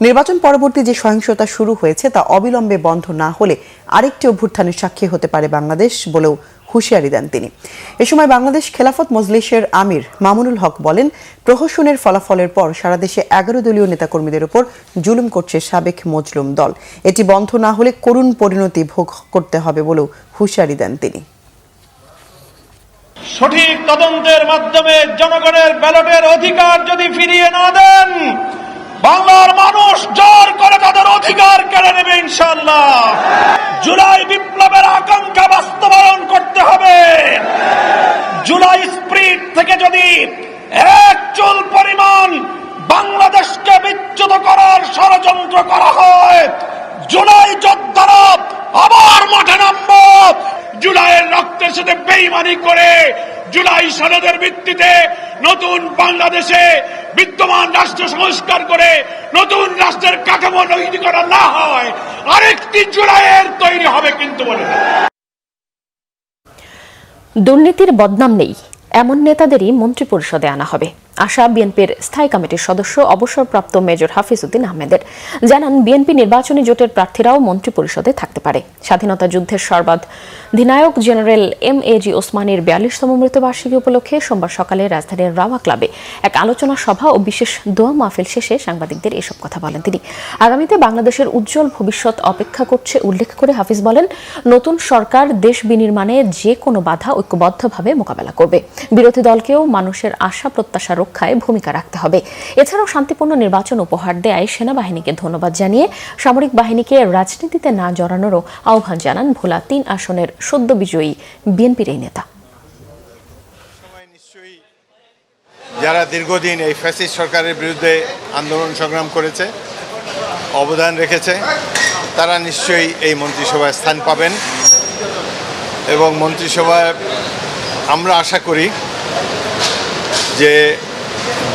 নির্বাচন পরবর্তী যে সহিংসতা শুরু হয়েছে তা অবিলম্বে বন্ধ না হলে আরেকটি অভ্যুত্থানের সাক্ষী হতে পারে বাংলাদেশ বলেও হুঁশিয়ারি দেন তিনি। এ সময় বাংলাদেশ খেলাফত মজলিসের আমির মামুনুল হক বলেন, প্রহসনের ফলাফলের পর সারা দেশে 11 দলীয় নেতাকর্মীদের উপর জুলুম করছে সাবেক মজলুম দল। এটি বন্ধ না হলে করুণ পরিণতি ভোগ করতে হবে বলেও হুঁশিয়ারি দেন তিনি। সঠিক তদন্তের মাধ্যমে জনগণের ব্যালটের অধিকার যদি ফিরিয়ে না দেন, বাংলার মানুষ জোর করে তাদের অধিকার কেড়ে নেবে ইনশাআল্লাহ। জুলাই বিপ্লবের আকাঙ্ক্ষা বাস্তবায়ন করতে হবে। জুলাই স্পিরিট থেকে যদি এক চুল পরিমাণ বাংলাদেশকে বিচ্যুত করার ষড়যন্ত্র করা হয়, জুলাই যোদ্ধারা আবার মাঠে নামবো। জুলাইয়ের রক্তের সাথে বেইমানি করে জুলাই সনদের ভিত্তিতে নতুন বাংলাদেশে বিদ্যমান রাষ্ট্র সংস্কার করে নতুন রাষ্ট্রের কাঠামো তৈরি করা না হয়, আরেকটি জুলাইয়ের তৈরি হবে কিন্তু বলে। দুর্নীতির বদনাম নেই এমন নেতাদেরই মন্ত্রিপরিষদে আনা হবে, আশা বিএনপির স্থায়ী কমিটির সদস্য অবসরপ্রাপ্ত মেজর হাফিজউদ্দিন আহমেদের। জানান, বিএনপি নির্বাচনী জোটের প্রার্থীরাও মন্ত্রিপরিষদে থাকতে পারে। স্বাধীনতা যুদ্ধের সর্বাধিনায়ক জেনারেল এম.এ.জি. ওসমানীর 42তম মৃত্যুবার্ষিকী উপলক্ষে সোমবার সকালে রাজধানীর রাওয়া ক্লাবে এক আলোচনা সভা ও বিশেষ দোয়া মাহফিল শেষে সাংবাদিকদের এসব কথা বলেন তিনি। আগামীতে বাংলাদেশের উজ্জ্বল ভবিষ্যৎ অপেক্ষা করছে উল্লেখ করে হাফিজ বলেন, নতুন সরকার দেশ বিনির্মাণে যে কোনো বাধা ঐক্যবদ্ধভাবে মোকাবেলা করবে। বিরোধী দলকেও মানুষের আশা প্রত্যাশা রক্ষায় ভূমিকা রাখতে হবে। এছাড়াও শান্তিপূর্ণ নির্বাচন উপহার দেয় সেনাবাহিনীকে ধন্যবাদ জানিয়ে সামরিক বাহিনীকে রাজনীতিতে না জড়ানোরও আহ্বান জানান ভোলা 3 আসনের সদ্য বিজয়ী বিএনপির এই নেতা। যারা দীর্ঘদিন এই ফ্যাসিস্ট সরকারের বিরুদ্ধে আন্দোলন সংগ্রাম করেছে, অবদান রেখেছে, তারা নিশ্চয়ই এই মন্ত্রিসভায় স্থান পাবেন এবং মন্ত্রিসভায় আমরা আশা করি যে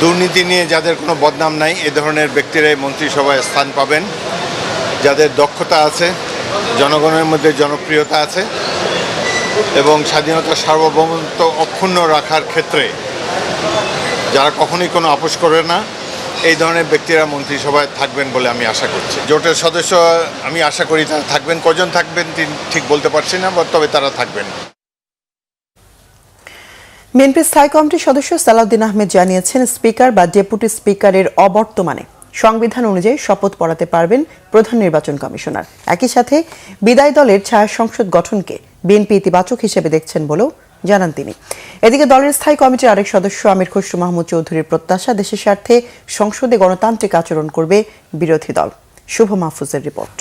দুর্নীতি নিয়ে যাদের কোনো বদনাম নাই এ ধরনের ব্যক্তিরাই মন্ত্রিসভায় স্থান পাবেন, যাদের দক্ষতা আছে, জনগণের মধ্যে জনপ্রিয়তা আছে এবং স্বাধীনতার সার্বভৌমত্ব অক্ষুণ্ণ রাখার ক্ষেত্রে যারা কখনোই কোনো আপোষ করে না, এই ধরনের ব্যক্তিরা মন্ত্রিসভায় থাকবেন বলে আমি আশা করছি। জোটের সদস্য আমি আশা করি তারা থাকবেন। কজন থাকবেন ঠিক বলতে পারছি না, তবে তারা থাকবেন। বিএনপির স্থায়ী কমিটির সদস্য সালাউদ্দিন আহমেদ জানিয়েছেন, স্পিকার বা ডেপুটি স্পিকারের অবর্তমানে সংবিধান অনুযায়ী শপথ পড়াতে পারবেন প্রধান নির্বাচন কমিশনার। একই সাথে বিদায়ী দলের ছায়া সংসদ গঠনকে বিএনপি ইতিবাচক হিসেবে দেখছেন বলেও জানান তিনি। এদিকে দলের স্থায়ী কমিটির আরেক সদস্য আমির খসরু মাহমুদ চৌধুরীর প্রত্যাশা, দেশের স্বার্থে সংসদে গণতান্ত্রিক আচরণ করবে বিরোধী দল। শুভ মাহফুজের রিপোর্ট।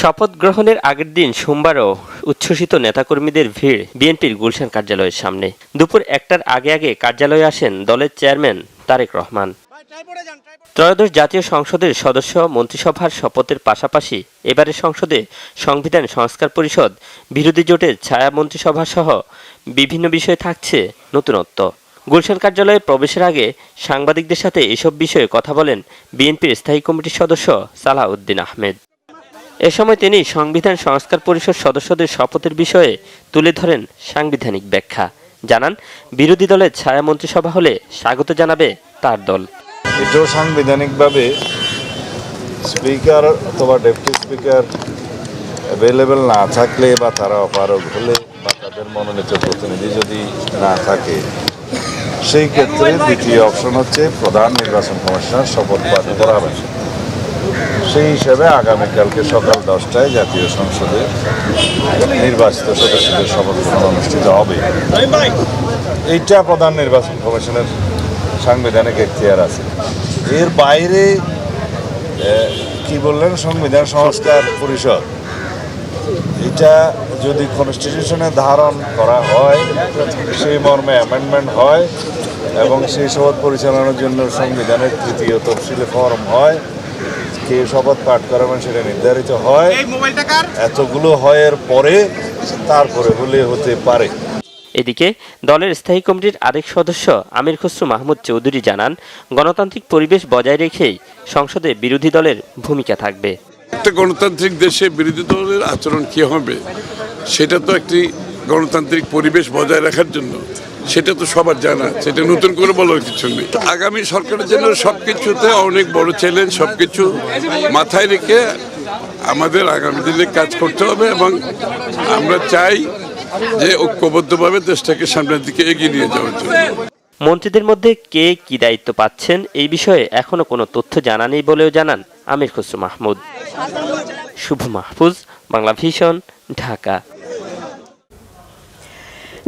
শপথ গ্রহণের আগের দিন সোমবারও উচ্ছ্বসিত নেতাকর্মীদের ভিড় বিএনপির গুলশান কার্যালয়ের সামনে। দুপুর 1টার আগে কার্যালয়ে আসেন দলের চেয়ারম্যান তারেক রহমান। ত্রয়োদশ জাতীয় সংসদের সদস্য মন্ত্রিসভার শপথের পাশাপাশি এবারের সংসদে সংবিধান সংস্কার পরিষদ, বিরোধী জোটের ছায়া মন্ত্রিসভা সহ বিভিন্ন বিষয়ে থাকছে নতুনত্ব। গুলশান কার্যালয়ে প্রবেশের আগে সাংবাদিকদের সাথে এসব বিষয়ে কথা বলেন বিএনপির স্থায়ী কমিটির সদস্য সালাহউদ্দিন আহমেদ। এ সময় তিনি সংবিধান সংস্কার পরিষদ সদস্যদের শপথের বিষয়ে তুলে ধরেন সাংবিধানিক ব্যাখ্যা। জানান, বিরোধী দলের ছায়া মন্ত্রিসভা হলে স্বাগত জানাবে তার দল। এটাও সাংবিধানিকভাবে স্পিকার অথবা ডেপুটি স্পিকার অ্যাভেলেবেল না থাকলে বা তারা অপারগ হলে বা তাদের মনোনীত প্রতিনিধি যদি না থাকে, সেই ক্ষেত্রে দ্বিতীয় অপশন হচ্ছে প্রধান নির্বাচন কমিশনার শপথ পাঠ করাবেন। সেই হিসাবে আগামীকালকে সকাল 10টায় জাতীয় সংসদে নির্বাচিত সদস্যদের শপথ গ্রহণ অনুষ্ঠিত হবে। এইটা প্রধান নির্বাচন কমিশনের সাংবিধানিক এখতিয়ার আছে। এর বাইরে কি বললেন, সংবিধান সংস্কার পরিষদ, এটা যদি কনস্টিটিউশনে ধারণ করা হয়, সেই মর্মে অ্যামেন্ডমেন্ট হয় এবং সেই শপথ পরিচালনার জন্য সংবিধানের তৃতীয় তফসিলে ফরম হয়, কে শপথ পাঠ করাবেন সেটা নির্ধারিত হয়, এতগুলো হয়ের পরে তারপরে হলে হতে পারে। এদিকে দলের স্থায়ী কমিটির আরেক সদস্য আমির খসরু মাহমুদ চৌধুরী জানান, গণতান্ত্রিক পরিবেশ বজায় রেখেই সংসদে বিরোধী দলের ভূমিকা থাকবে। একটা গণতান্ত্রিক দেশে বিরোধী দলের আচরণ কি হবে, সেটা তো একটি গণতান্ত্রিক পরিবেশ বজায় রাখার জন্য, সেটা তো সবার জানা, সেটা নতুন করে বলার কিছু নেই। আগামী সরকারের জন্য সবকিছুতে অনেক বড় চ্যালেঞ্জ, সবকিছু মাথায় রেখে আমাদের আগামী দিনে কাজ করতে হবে এবং আমরা চাই যে ঐক্যবদ্ধভাবে দেশটাকে সামনের দিকে এগিয়ে নিয়ে যাওয়ার জন্য। মন্ত্রীদের মধ্যে কে কি দায়িত্ব পাচ্ছেন এই বিষয়ে এখনো কোনো তথ্য জানা নেই বলেও জানান আমির খসরু মাহমুদ। শুভ মাহফুজ, বাংলা ভিশন, ঢাকা।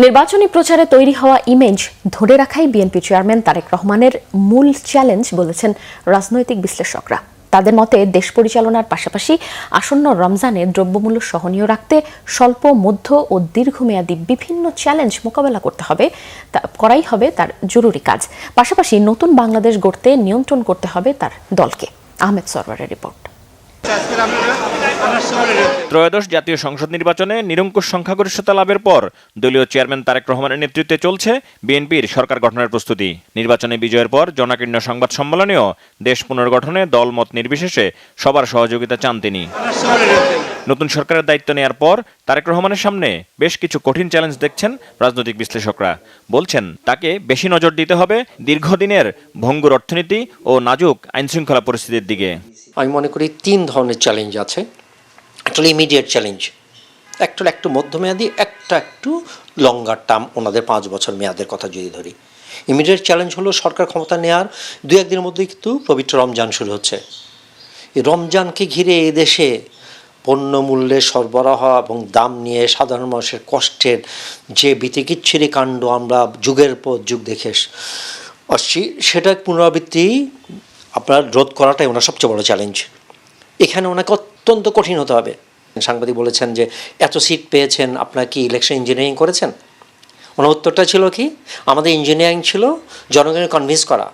নির্বাচনী প্রচারে তৈরি হওয়া ইমেজ ধরে রাখাই বিএনপি চেয়ারম্যান তারেক রহমানের মূল চ্যালেঞ্জ বলেছেন রাজনৈতিক বিশ্লেষকরা। তাদের মতে দেশ পরিচালনার পাশাপাশি আসন্ন রমজানে দ্রব্যমূল্য সহনীয় রাখতে স্বল্প, মধ্য ও দীর্ঘমেয়াদী বিভিন্ন চ্যালেঞ্জ মোকাবেলা করাই হবে তার জরুরি কাজ। পাশাপাশি নতুন বাংলাদেশ গড়তে নিয়ন্ত্রণ করতে হবে তার দলকে। আহমেদ সরওয়ারের রিপোর্ট। ত্রয়োদশ জাতীয় সংসদ নির্বাচনে নিরঙ্কুশ সংখ্যাগরিষ্ঠতা লাভের পর দলীয় চেয়ারম্যান তারেক রহমানের নেতৃত্বে চলছে বিএনপির সরকার গঠনের প্রস্তুতি। নির্বাচনে বিজয়ের পর জনাকীর্ণ সংবাদ সম্মেলনেও দেশ পুনর্গঠনে দলমত নির্বিশেষে সবার সহযোগিতা চান তিনি। নতুন সরকারের দায়িত্ব নেয়ার পর তারেক রহমানের সামনে বেশ কিছু কঠিন চ্যালেঞ্জ দেখছেন রাজনৈতিক বিশ্লেষকরা। বলছেন, তাকে বেশি নজর দিতে হবে দীর্ঘদিনের ভঙ্গুর অর্থনীতি ও নাজুক আইনশৃঙ্খলা পরিস্থিতির দিকে। আমি মনে করি 3 ধরনের চ্যালেঞ্জ আছে। একটা ইমিডিয়েট চ্যালেঞ্জ, একটা একটু মধ্যমেয়াদী, একটা একটু লঙ্গার টার্ম, ওনাদের 5 বছর মেয়াদের কথা যদি ধরি। ইমিডিয়েট চ্যালেঞ্জ হলো সরকার ক্ষমতা নেওয়ার 2-1 দিনের মধ্যেই কিন্তু পবিত্র রমজান শুরু হচ্ছে। এই রমজানকে ঘিরে এই দেশে পণ্য মূল্যের সরবরাহ এবং দাম নিয়ে সাধারণ মানুষের কষ্টের যে বিতিকিচ্ছিরি কাণ্ড আমরা যুগের পর যুগ দেখে আসছি, সেটা পুনরাবৃত্তি আপনার রোধ করাটাই ওনার সবচেয়ে বড় চ্যালেঞ্জ। এখানে ওনাকে অত্যন্ত কঠিন হতে হবে। সাংবাদিক বলেছেন যে এত সিট পেয়েছেন, আপনার কি ইলেকশন ইঞ্জিনিয়ারিং করেছেন? ওনার উত্তরটা ছিল কি, আমাদের ইঞ্জিনিয়ারিং ছিল জনগণের কনভিন্স করা।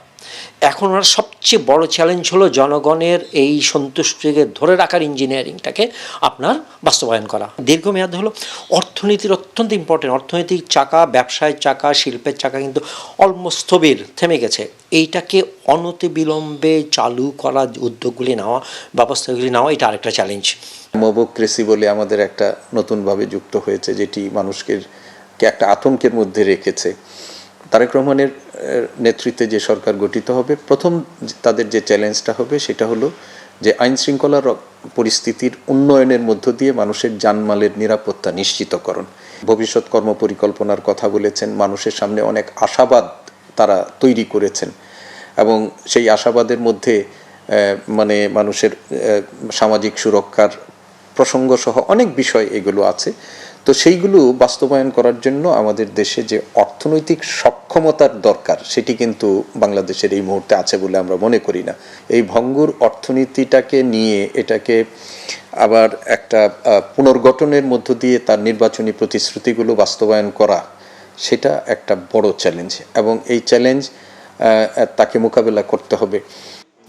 এখন ওনার সবচেয়ে বড় চ্যালেঞ্জ হলো জনগণের এই সন্তুষ্টিকে ধরে রাখার ইঞ্জিনিয়ারিংটাকে আপনার বাস্তবায়ন করা। দীর্ঘমেয়াদ হলো অর্থনীতির অত্যন্ত ইম্পর্টেন্ট। অর্থনৈতিক চাকা, ব্যবসায়ের চাকা, শিল্পের চাকা কিন্তু অলমোস্ট স্থবির, থেমে গেছে। এইটাকে অনতিবিলম্বে চালু করা, উদ্যোগগুলি নেওয়া, ব্যবস্থাগুলি নেওয়া, এটা আরেকটা চ্যালেঞ্জ। মোবোক্রেসি বলে আমাদের একটা নতুনভাবে যুক্ত হয়েছে, যেটি মানুষকে একটা আতঙ্কের মধ্যে রেখেছে। তারেক রহমানের নেতৃত্বে যে সরকার গঠিত হবে, প্রথম তাদের যে চ্যালেঞ্জটা হবে সেটা হলো যে আইন শৃঙ্খলার পরিস্থিতির উন্নয়নের মধ্য দিয়ে মানুষের জানমালের নিরাপত্তা নিশ্চিতকরণ। ভবিষ্যৎ কর্মপরিকল্পনার কথা বলেছেন, মানুষের সামনে অনেক আশাবাদ তারা তৈরি করেছেন এবং সেই আশাবাদের মধ্যে মানে মানুষের সামাজিক সুরক্ষার প্রসঙ্গ সহ অনেক বিষয় এগুলো আছে। তো সেইগুলো বাস্তবায়ন করার জন্য আমাদের দেশে যে অর্থনৈতিক সক্ষমতার দরকার, সেটি কিন্তু বাংলাদেশের এই মুহূর্তে আছে বলে আমরা মনে করি না। এই ভঙ্গুর অর্থনীতিটাকে নিয়ে এটাকে আবার একটা পুনর্গঠনের মধ্য দিয়ে তার নির্বাচনী প্রতিশ্রুতিগুলো বাস্তবায়ন করা, সেটা একটা বড় চ্যালেঞ্জ এবং এই চ্যালেঞ্জ তাকে মোকাবেলা করতে হবে।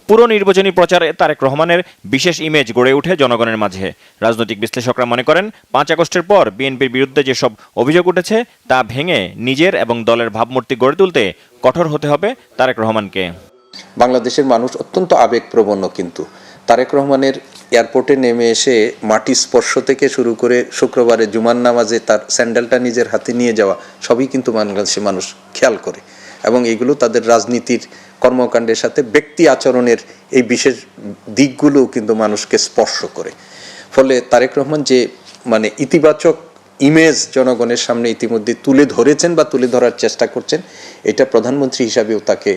পুরো নির্বাচনী প্রচারে তারেক রহমানের বিশেষ ইমেজ গড়ে ওঠে জনগণের মাঝে। রাজনৈতিক বিশ্লেষকরা মনে করেন 5 আগস্টের পর বিএনপির বিরুদ্ধে যেসব অভিযোগ উঠেছে তা ভেঙে নিজের এবং দলের ভাবমূর্তি গড়ে তুলতে কঠোর হতে হবে তারেক রহমানকে। বাংলাদেশের মানুষ অত্যন্ত আবেগপ্রবণ, কিন্তু তারেক রহমানের এয়ারপোর্টে নেমে এসে মাটি স্পর্শ থেকে শুরু করে শুক্রবারে জুমার নামাজে তার স্যান্ডেলটা নিজের হাতে নিয়ে যাওয়া সবই কিন্তু বাংলাদেশের মানুষ খেয়াল করে, এবং এগুলো তাদের রাজনীতির কর্মকাণ্ডের সাথে ব্যক্তি আচরণের এই বিশেষ দিকগুলো কিন্তু মানুষকে স্পর্শ করে। ফলে তারেক রহমান যে ইতিবাচক ইমেজ জনগণের সামনে ইতিমধ্যে তুলে ধরেছেন বা তুলে ধরার চেষ্টা করছেন, এটা প্রধানমন্ত্রী হিসাবেও তাকে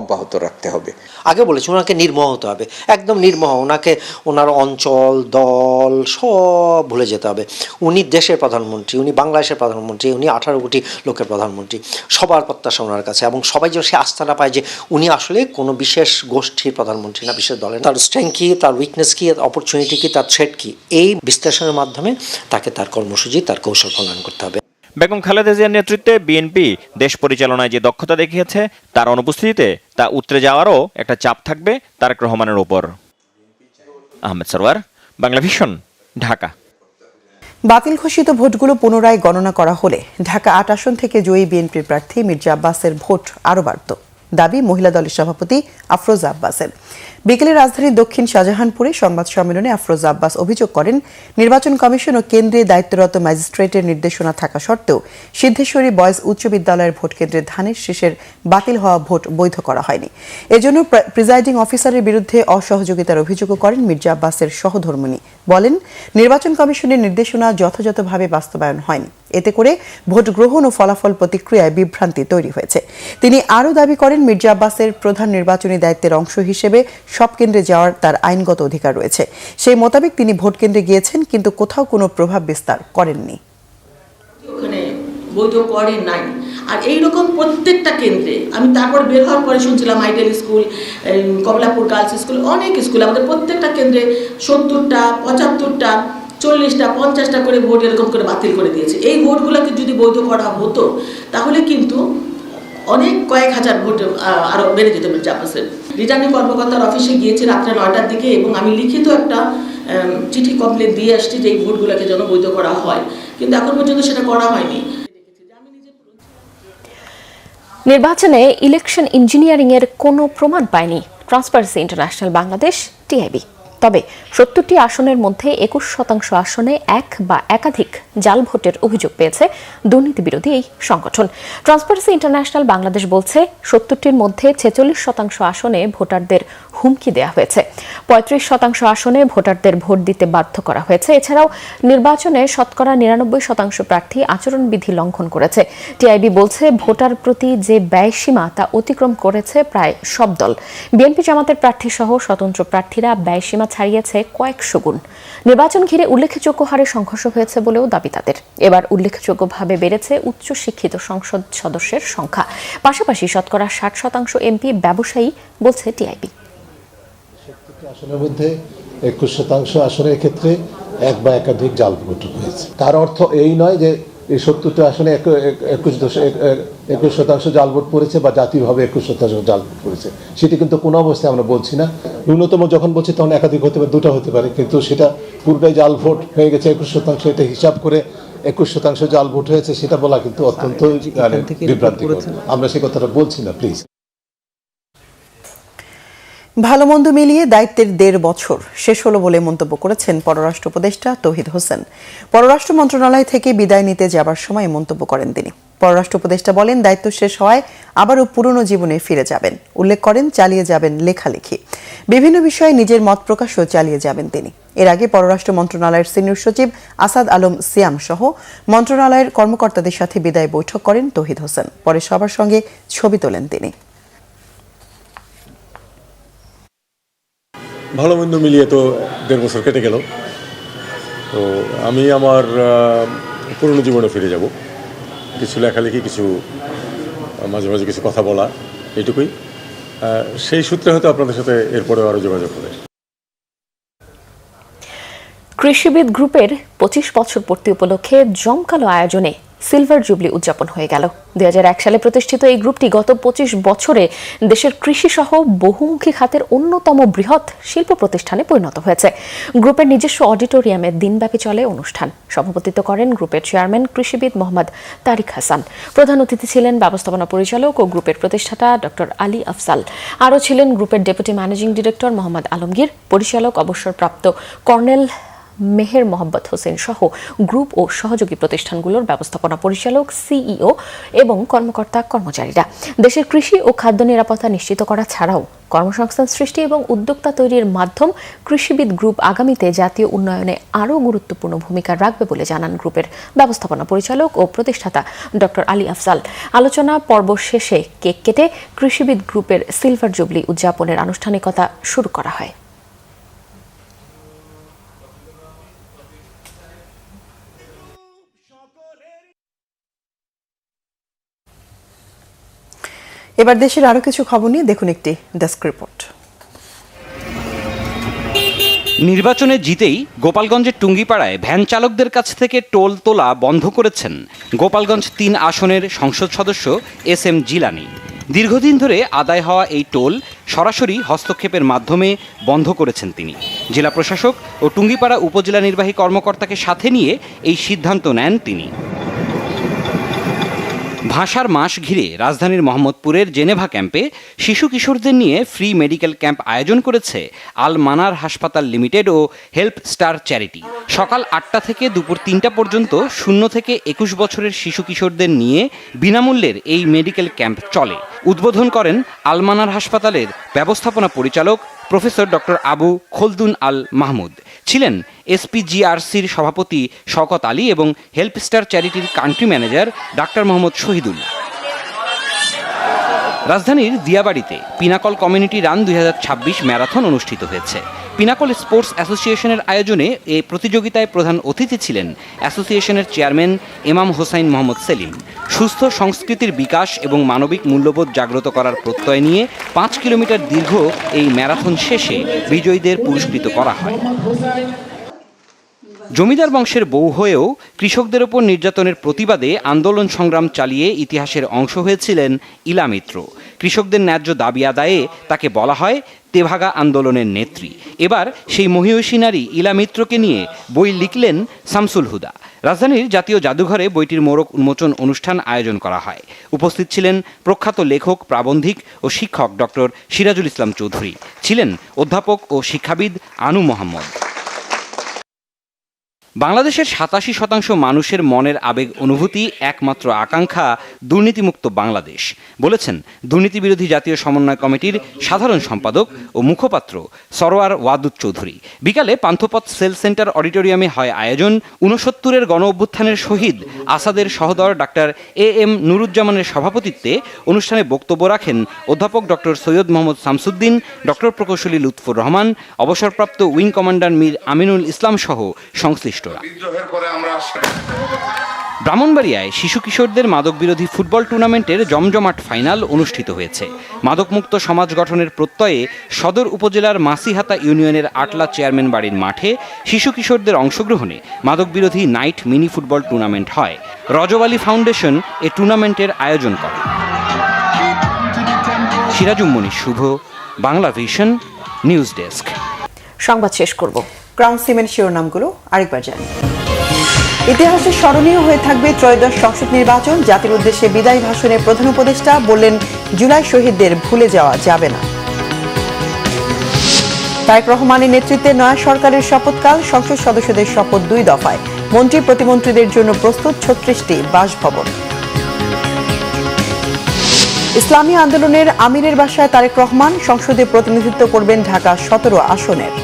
অব্যাহত রাখতে হবে। আগে বলেছি ওনাকে নির্মোহ হতে হবে, একদম নির্মোহ। ওনাকে ওনার অঞ্চল দল সব ভুলে যেতে হবে। উনি দেশের প্রধানমন্ত্রী, উনি বাংলাদেশের প্রধানমন্ত্রী, উনি 18 কোটি লোকের প্রধানমন্ত্রী। সবার প্রত্যাশা ওনার কাছে, এবং সবাই যেন সে আস্থাটা পায় যে উনি আসলে কোনো বিশেষ গোষ্ঠীর প্রধানমন্ত্রী না, বিশেষ দলের। তার স্ট্রেংথ কী, তার উইকনেস কী, অপরচুনিটি কী, তার থ্রেট কী, এই বিশ্লেষণের মাধ্যমে তাকে তার কর্মসূচি, তার কৌশল প্রণয়ন করতে হবে। বেগম খালেদা জিয়ার নেতৃত্বে বিএনপি দেশ পরিচালনায় যে দক্ষতা দেখিয়েছে তার অনুপস্থিতিতে তা উতরে যাওয়ারও একটা চাপ থাকবে তারেক রহমানের ওপর। আহমেদ সরওয়ার, বাংলাভিশন, ঢাকা। বাতিল ঘোষিত ভোটগুলো পুনরায় গণনা করা হলে ঢাকা 8 আসন থেকে জয়ী বিএনপির প্রার্থী মির্জা আব্বাসের ভোট আরও বাড়ত, দাবি মহিলা দলের সভাপতি আফরোজা আব্বাসের। বিকেলে রাজধানীর দক্ষিণ শাহজাহানপুরে সংবাদ সম্মেলনে আফরোজা আব্বাস অভিযোগ করেন, নির্বাচন কমিশন ও কেন্দ্রে দায়িত্বরত ম্যাজিস্ট্রেটের নির্দেশনা থাকা সত্ত্বেও সিদ্ধেশ্বরী বয়েজ উচ্চ বিদ্যালয়ের ভোট কেন্দ্রে ধানের শীষের বাতিল হওয়া ভোট বৈধ করা হয়নি। এজন্য প্রিজাইডিং অফিসারের বিরুদ্ধে অসহযোগিতার অভিযোগও করেন মির্জা আব্বাসের সহধর্মিণী। বলেন, নির্বাচন কমিশনের নির্দেশনা যথাযথভাবে বাস্তবায়ন হয়নি, এতে করে ভোট গ্রহণ ও ফলাফল প্রতিক্রিয়ায় বিভ্রান্তি তৈরি হয়েছে। তিনি আরও দাবি করেন, মির্জা আব্বাসের প্রধান নির্বাচনী দায়িত্বের অংশ হিসেবে সব কেন্দ্রে যাওয়ার তার আইনগত অধিকার রয়েছে। সেই মোতাবেক তিনি ভোট কেন্দ্রে গিয়েছেন, কিন্তু কোথাও কোনো প্রভাব বিস্তার করেননি। ওখানে বৈধ করেন নাই। আর এইরকম প্রত্যেকটা কেন্দ্রে আমি তারপর বের হওয়ার পরে শুনছিলাম ideal school, Kamalapur girls school, অনেক স্কুল, আমাদের প্রত্যেকটা কেন্দ্রে 70টা 75টা 40টা 50টা করে ভোট এরকম করে বাতিল করে দিয়েছে। এই ভোটগুলোকে যদি বৈধ করা হতো তাহলে কিন্তু অনেক কয়েক হাজার ভোট আরও বেড়ে যেত মির্জা আব্বাসের। রিটার্নিং কর্মকর্তার অফিসে গিয়েছি রাত্রে 9টার দিকে, এবং আমি লিখিত একটা চিঠি কমপ্লেন দিয়ে আসছি যে এই ভোটগুলোকে যেন বৈধ করা হয়, কিন্তু এখন পর্যন্ত সেটা করা হয়নি। নির্বাচনে ইলেকশন ইঞ্জিনিয়ারিং এর কোনো প্রমাণ পায়নি ট্রান্সপারেন্সি ইন্টারন্যাশনাল বাংলাদেশ টিআইবি। তবে 70টি আসনের মধ্যে 21% আসনে এক বা একাধিক জাল ভোটের অভিযোগ পেয়েছে দুর্নীতি বিরোধী এই সংগঠন। ট্রান্সপারেন্সি ইন্টারন্যাশনাল বাংলাদেশ বলছে 70টির মধ্যে 46% আসনে ভোটারদের হুমকি দেওয়া হয়েছে, 35% আসনে ভোটারদের ভোট দিতে বাধ্য করা হয়েছে। এছাড়াও নির্বাচনে শতকরা 99% প্রার্থী আচরণবিধি লঙ্ঘন করেছে। টিআইবি বলছে, ভোটার প্রতি যে ব্যয়সীমা তা অতিক্রম করেছে প্রায় সব দল। বিএনপি জামাতের প্রার্থী সহ স্বতন্ত্র প্রার্থীরা ব্যয়সীমা ছাড়িয়েছে কয়েকশো গুণ। নির্বাচন ঘিরে উল্লেখযোগ্য হারে সংঘর্ষ হয়েছে বলেও দাবি তাদের। এবার উল্লেখযোগ্যভাবে বেড়েছে উচ্চশিক্ষিত সংসদ সদস্যের সংখ্যা, পাশাপাশি শতকরা 60% এমপি ব্যবসায়ী, বলছে টিআইবি। আসনের মধ্যে 21% আসনের ক্ষেত্রে এক বা একাধিক জাল ভোট হয়েছে। তার অর্থ এই নয় যে এই 70টি আসনে 21% জাল ভোট পড়েছে বা জাতীয়ভাবে 21% জাল ভোট পড়েছে, সেটি কিন্তু কোনো অবস্থায় আমরা বলছি না। ন্যূনতম যখন বলছি তখন একাধিক হতে পারে, দুটো হতে পারে, কিন্তু সেটা পুরোটাই জাল ভোট হয়ে গেছে 21%। এটা হিসাব করে 21% জাল ভোট হয়েছে সেটা বলা কিন্তু অত্যন্ত বিভ্রান্তিকর। আমরা সে কথাটা বলছি না, প্লিজ। ভালো মন্দ মিলিয়ে দায়িত্বের 1.5 বছর শেষ হলো বলে মন্তব্য করেছেন পররাষ্ট্র উপদেষ্টা তৌহিদ হোসেন। পররাষ্ট্র মন্ত্রণালয় থেকে বিদায় নিতে যাবার সময় মন্তব্য করেন তিনি। পররাষ্ট্র উপদেষ্টা বলেন, দায়িত্ব শেষ হওয়ায় আবারও পুরনো জীবনে ফিরে যাবেন। উল্লেখ করেন, চালিয়ে যাবেন লেখালেখি, বিভিন্ন বিষয়ে নিজের মত প্রকাশও চালিয়ে যাবেন তিনি। এর আগে পররাষ্ট্র মন্ত্রণালয়ের সিনিয়র সচিব আসাদ আলম সিয়াম সহ মন্ত্রণালয়ের কর্মকর্তাদের সাথে বিদায় বৈঠক করেন তৌহিদ হোসেন। পরে সবার সঙ্গে ছবি তোলেন তিনি। ভালো মন্দ মিলিয়ে তো 1.5 বছর কেটে গেল, তো আমি আমার পুরনো জীবনে ফিরে যাব। কিছু লেখালেখি, কিছু মাঝে মাঝে কিছু কথা বলা, এইটুকুই। সেই সূত্রে হয়তো আপনাদের সাথে এরপরে আরও যোগাযোগ হবে। কৃষিবিদ গ্রুপের 25 বছর পূর্তি উপলক্ষে জমকালো আয়োজনে সিলভার জুবলি উদযাপন হয়ে গেল। 2001 সালে প্রতিষ্ঠিত এই গ্রুপটি গত 25 বছরে দেশের কৃষি সহ বহুমুখী খাতের অন্যতম বৃহৎ শিল্প প্রতিষ্ঠানে পরিণত হয়েছে। গ্রুপের নিজস্ব অডিটোরিয়ামে দিনব্যাপী চলে অনুষ্ঠান। সভাপতিত্ব করেন গ্রুপের চেয়ারম্যান কৃষিবিদ মোহাম্মদ তারিক হাসান। প্রধান অতিথি ছিলেন ব্যবস্থাপনা পরিচালক ও গ্রুপের প্রতিষ্ঠাতা ডক্টর আলী আফজাল। আরও ছিলেন গ্রুপের deputy managing director Mohammad Alamgir, পরিচালক অবসরপ্রাপ্ত কর্নেল মেহের মোহাম্মদ হোসেন সহ গ্রুপ ও সহযোগী প্রতিষ্ঠানগুলোর ব্যবস্থাপনা পরিচালক, সিইও এবং কর্মকর্তা কর্মচারীরা। দেশের কৃষি ও খাদ্য নিরাপত্তা নিশ্চিত করা ছাড়াও কর্মসংস্থান সৃষ্টি এবং উদ্যোক্তা তৈরির মাধ্যম কৃষিবিদ গ্রুপ আগামীতে জাতীয় উন্নয়নে আরও গুরুত্বপূর্ণ ভূমিকা রাখবে বলে জানান গ্রুপের ব্যবস্থাপনা পরিচালক ও প্রতিষ্ঠাতা ডক্টর আলী আফজাল। আলোচনা পর্ব শেষে কেক কেটে কৃষিবিদ গ্রুপের সিলভার জুবলি উদযাপনের আনুষ্ঠানিকতা শুরু করা হয়। এবার দেশের আরো কিছু খবর নিয়ে দেখুন একটি ডেস্ক রিপোর্ট। নির্বাচনে জিতেই গোপালগঞ্জের টুঙ্গিপাড়ায় ভ্যান চালকদের কাছ থেকে টোল তোলা বন্ধ করেছেন গোপালগঞ্জ 3 আসনের সংসদ সদস্য SM জিলানী। দীর্ঘদিন ধরে আদায় হওয়া এই টোল সরাসরি হস্তক্ষেপের মাধ্যমে বন্ধ করেছেন তিনি। জেলা প্রশাসক ও টুঙ্গিপাড়া উপজেলা নির্বাহী কর্মকর্তাকে সাথে নিয়ে এই সিদ্ধান্ত নেন তিনি। ভাষার মাস ঘিরে রাজধানীর মোহাম্মদপুরের জেনেভা ক্যাম্পে শিশু কিশোরদের নিয়ে ফ্রি মেডিকেল ক্যাম্প আয়োজন করেছে আল মানার হাসপাতাল লিমিটেড ও হেল্প স্টার চ্যারিটি। সকাল 8টা থেকে দুপুর 3টা পর্যন্ত 0 থেকে 21 বছরের শিশু কিশোরদের নিয়ে বিনামূল্যের এই মেডিকেল ক্যাম্প চলে। উদ্বোধন করেন আল মানার হাসপাতালের ব্যবস্থাপনা পরিচালক প্রফেসর ডক্টর আবু খলদুন আল মাহমুদ। ছিলেন SPGRCর সভাপতি শওকত আলী এবং হেল্প স্টার চ্যারিটির country manager doctor Mohammad Shahidul. রাজধানীর দিয়াবাড়িতে পিনাকল কমিউনিটি রান 2026 ম্যারাথন অনুষ্ঠিত হয়েছে। পিনাকল স্পোর্টস অ্যাসোসিয়েশনের আয়োজনে এই প্রতিযোগিতায় প্রধান অতিথি ছিলেন অ্যাসোসিয়েশনের চেয়ারম্যান ইমাম হোসাইন মোহাম্মদ সেলিম। সুস্থ সংস্কৃতির বিকাশ এবং মানবিক মূল্যবোধ জাগ্রত করার প্রত্যয় নিয়ে 5 কিলোমিটার দীর্ঘ এই ম্যারাথন শেষে বিজয়ীদের পুরস্কৃত করা হয়। জমিদার বংশের বউ হয়েও কৃষকদের ওপর নির্যাতনের প্রতিবাদে আন্দোলন সংগ্রাম চালিয়ে ইতিহাসের অংশ হয়েছিলেন ইলা মিত্র। কৃষকদের ন্যায্য দাবি আদায়ে তাকে বলা হয় তেভাগা আন্দোলনের নেত্রী। এবার সেই মহিয়সী নারী ইলা মিত্রকে নিয়ে বই লিখলেন শামসুল হুদা। রাজধানীর জাতীয় জাদুঘরে বইটির মোড়ক উন্মোচন অনুষ্ঠান আয়োজন করা হয়। উপস্থিত ছিলেন প্রখ্যাত লেখক, প্রাবন্ধিক ও শিক্ষক ডক্টর সিরাজুল ইসলাম চৌধুরী। ছিলেন অধ্যাপক ও শিক্ষাবিদ আনু মোহাম্মদ। বাংলাদেশের 87% মানুষের মনের আবেগ অনুভূতি, একমাত্র আকাঙ্ক্ষা দুর্নীতিমুক্ত বাংলাদেশ, বলেছেন দুর্নীতি বিরোধী জাতীয় সমন্বয় কমিটির সাধারণ সম্পাদক ও মুখপাত্র সরোয়ার ওয়াদুদ চৌধুরী। বিকালে পান্থপথ সেল সেন্টার অডিটোরিয়ামে হয় আয়োজন। 69-এর গণ অভ্যুত্থানের শহীদ আসাদের সহোদর ডাক্তার AM নুরুজ্জামানের সভাপতিত্বে অনুষ্ঠানে বক্তব্য রাখেন অধ্যাপক ডক্টর সৈয়দ মোহাম্মদ শামসুদ্দিন, ডক্টর প্রকৌশলী লুৎফুর রহমান, অবসরপ্রাপ্ত উইং কমান্ডার মীর আমিনুল ইসলাম সহ সংশ্লিষ্ট। ব্রাহ্মণবাড়িয়ায় শিশু কিশোরদের মাদক বিরোধী ফুটবল টুর্নামেন্টের জমজমাট ফাইনাল অনুষ্ঠিত হয়েছে। মাদকমুক্ত সমাজ গঠনের প্রত্যয়ে সদর উপজেলার মাসিহাতা ইউনিয়নের আটলা চেয়ারম্যান বাড়ির মাঠে শিশু কিশোরদের অংশগ্রহণে মাদক বিরোধী নাইট মিনি ফুটবল টুর্নামেন্ট হয়। রজব আলী ফাউন্ডেশন এ টুর্নামেন্টের আয়োজন করে। সিরাজুম্মনি শুভ, বাংলা ভিশন, নিউজ ডেস্ক। সংবাদ শেষ করব। ক্রাউন সিমেন্ট শিরোনামগুলো আরেকবার জানি। ইতিহাসে স্মরণীয় হয়ে থাকবে ত্রয়োদশ সংসদ নির্বাচন। জাতির উদ্দেশ্যে বিদায়ী ভাষণে প্রধান উপদেষ্টা বললেন, জুলাই শহীদদের ভুলে যাওয়া যাবে না। তারেক রহমানের নেতৃত্বে নয়া সরকারের শপথকাল। সংসদ সদস্যদের শপথ 2 দফায়। মন্ত্রী প্রতিমন্ত্রীদের জন্য প্রস্তুত 36টি বাসভবন। ইসলামী আন্দোলনের আমিরের বাসায় তারেক রহমান সংসদে প্রতিনিধিত্ব করবেন ঢাকা 17 আসনের।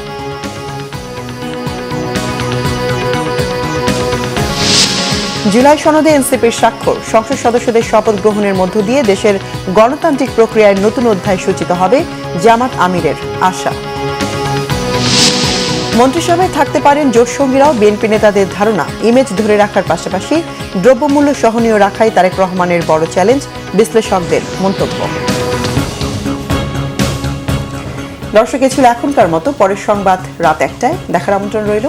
জুলাই সনদে এনসিপির স্বাক্ষর। সংসদ সদস্যদের শপথ গ্রহণের মধ্য দিয়ে দেশের গণতান্ত্রিক প্রক্রিয়ায় নতুন অধ্যায় সূচিত হবে, জামাত আমিরের আশা। মন্ত্রিসভায় থাকতে পারেন জোটসঙ্গীরাও। বিএনপি নেতাদের ধারণা, ইমেজ ধরে রাখার পাশাপাশি দ্রব্যমূল্য সহনীয় রাখাই তারেক রহমানের বড় চ্যালেঞ্জ, বিশ্লেষকদের মন্তব্য। দর্শক, এ ছিল এখনকার মতো। পরের সংবাদ রাত 1টায় দেখার আমন্ত্রণ রইল।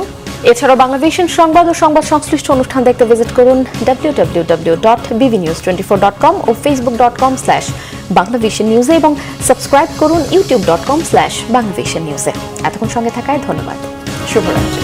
এছাড়াও বাংলাভিশন সংবাদ ও সংবাদ সংশ্লিষ্ট অনুষ্ঠান দেখতে ভিজিট করুন www.bbnews24.com ও facebook.com/বাংলাভিশন নিউজে এবং সাবস্ক্রাইব করুন youtube.com/বাংলাভিশন নিউজে। এতক্ষণ সঙ্গে থাকায় ধন্যবাদ। শুভরাত্রি।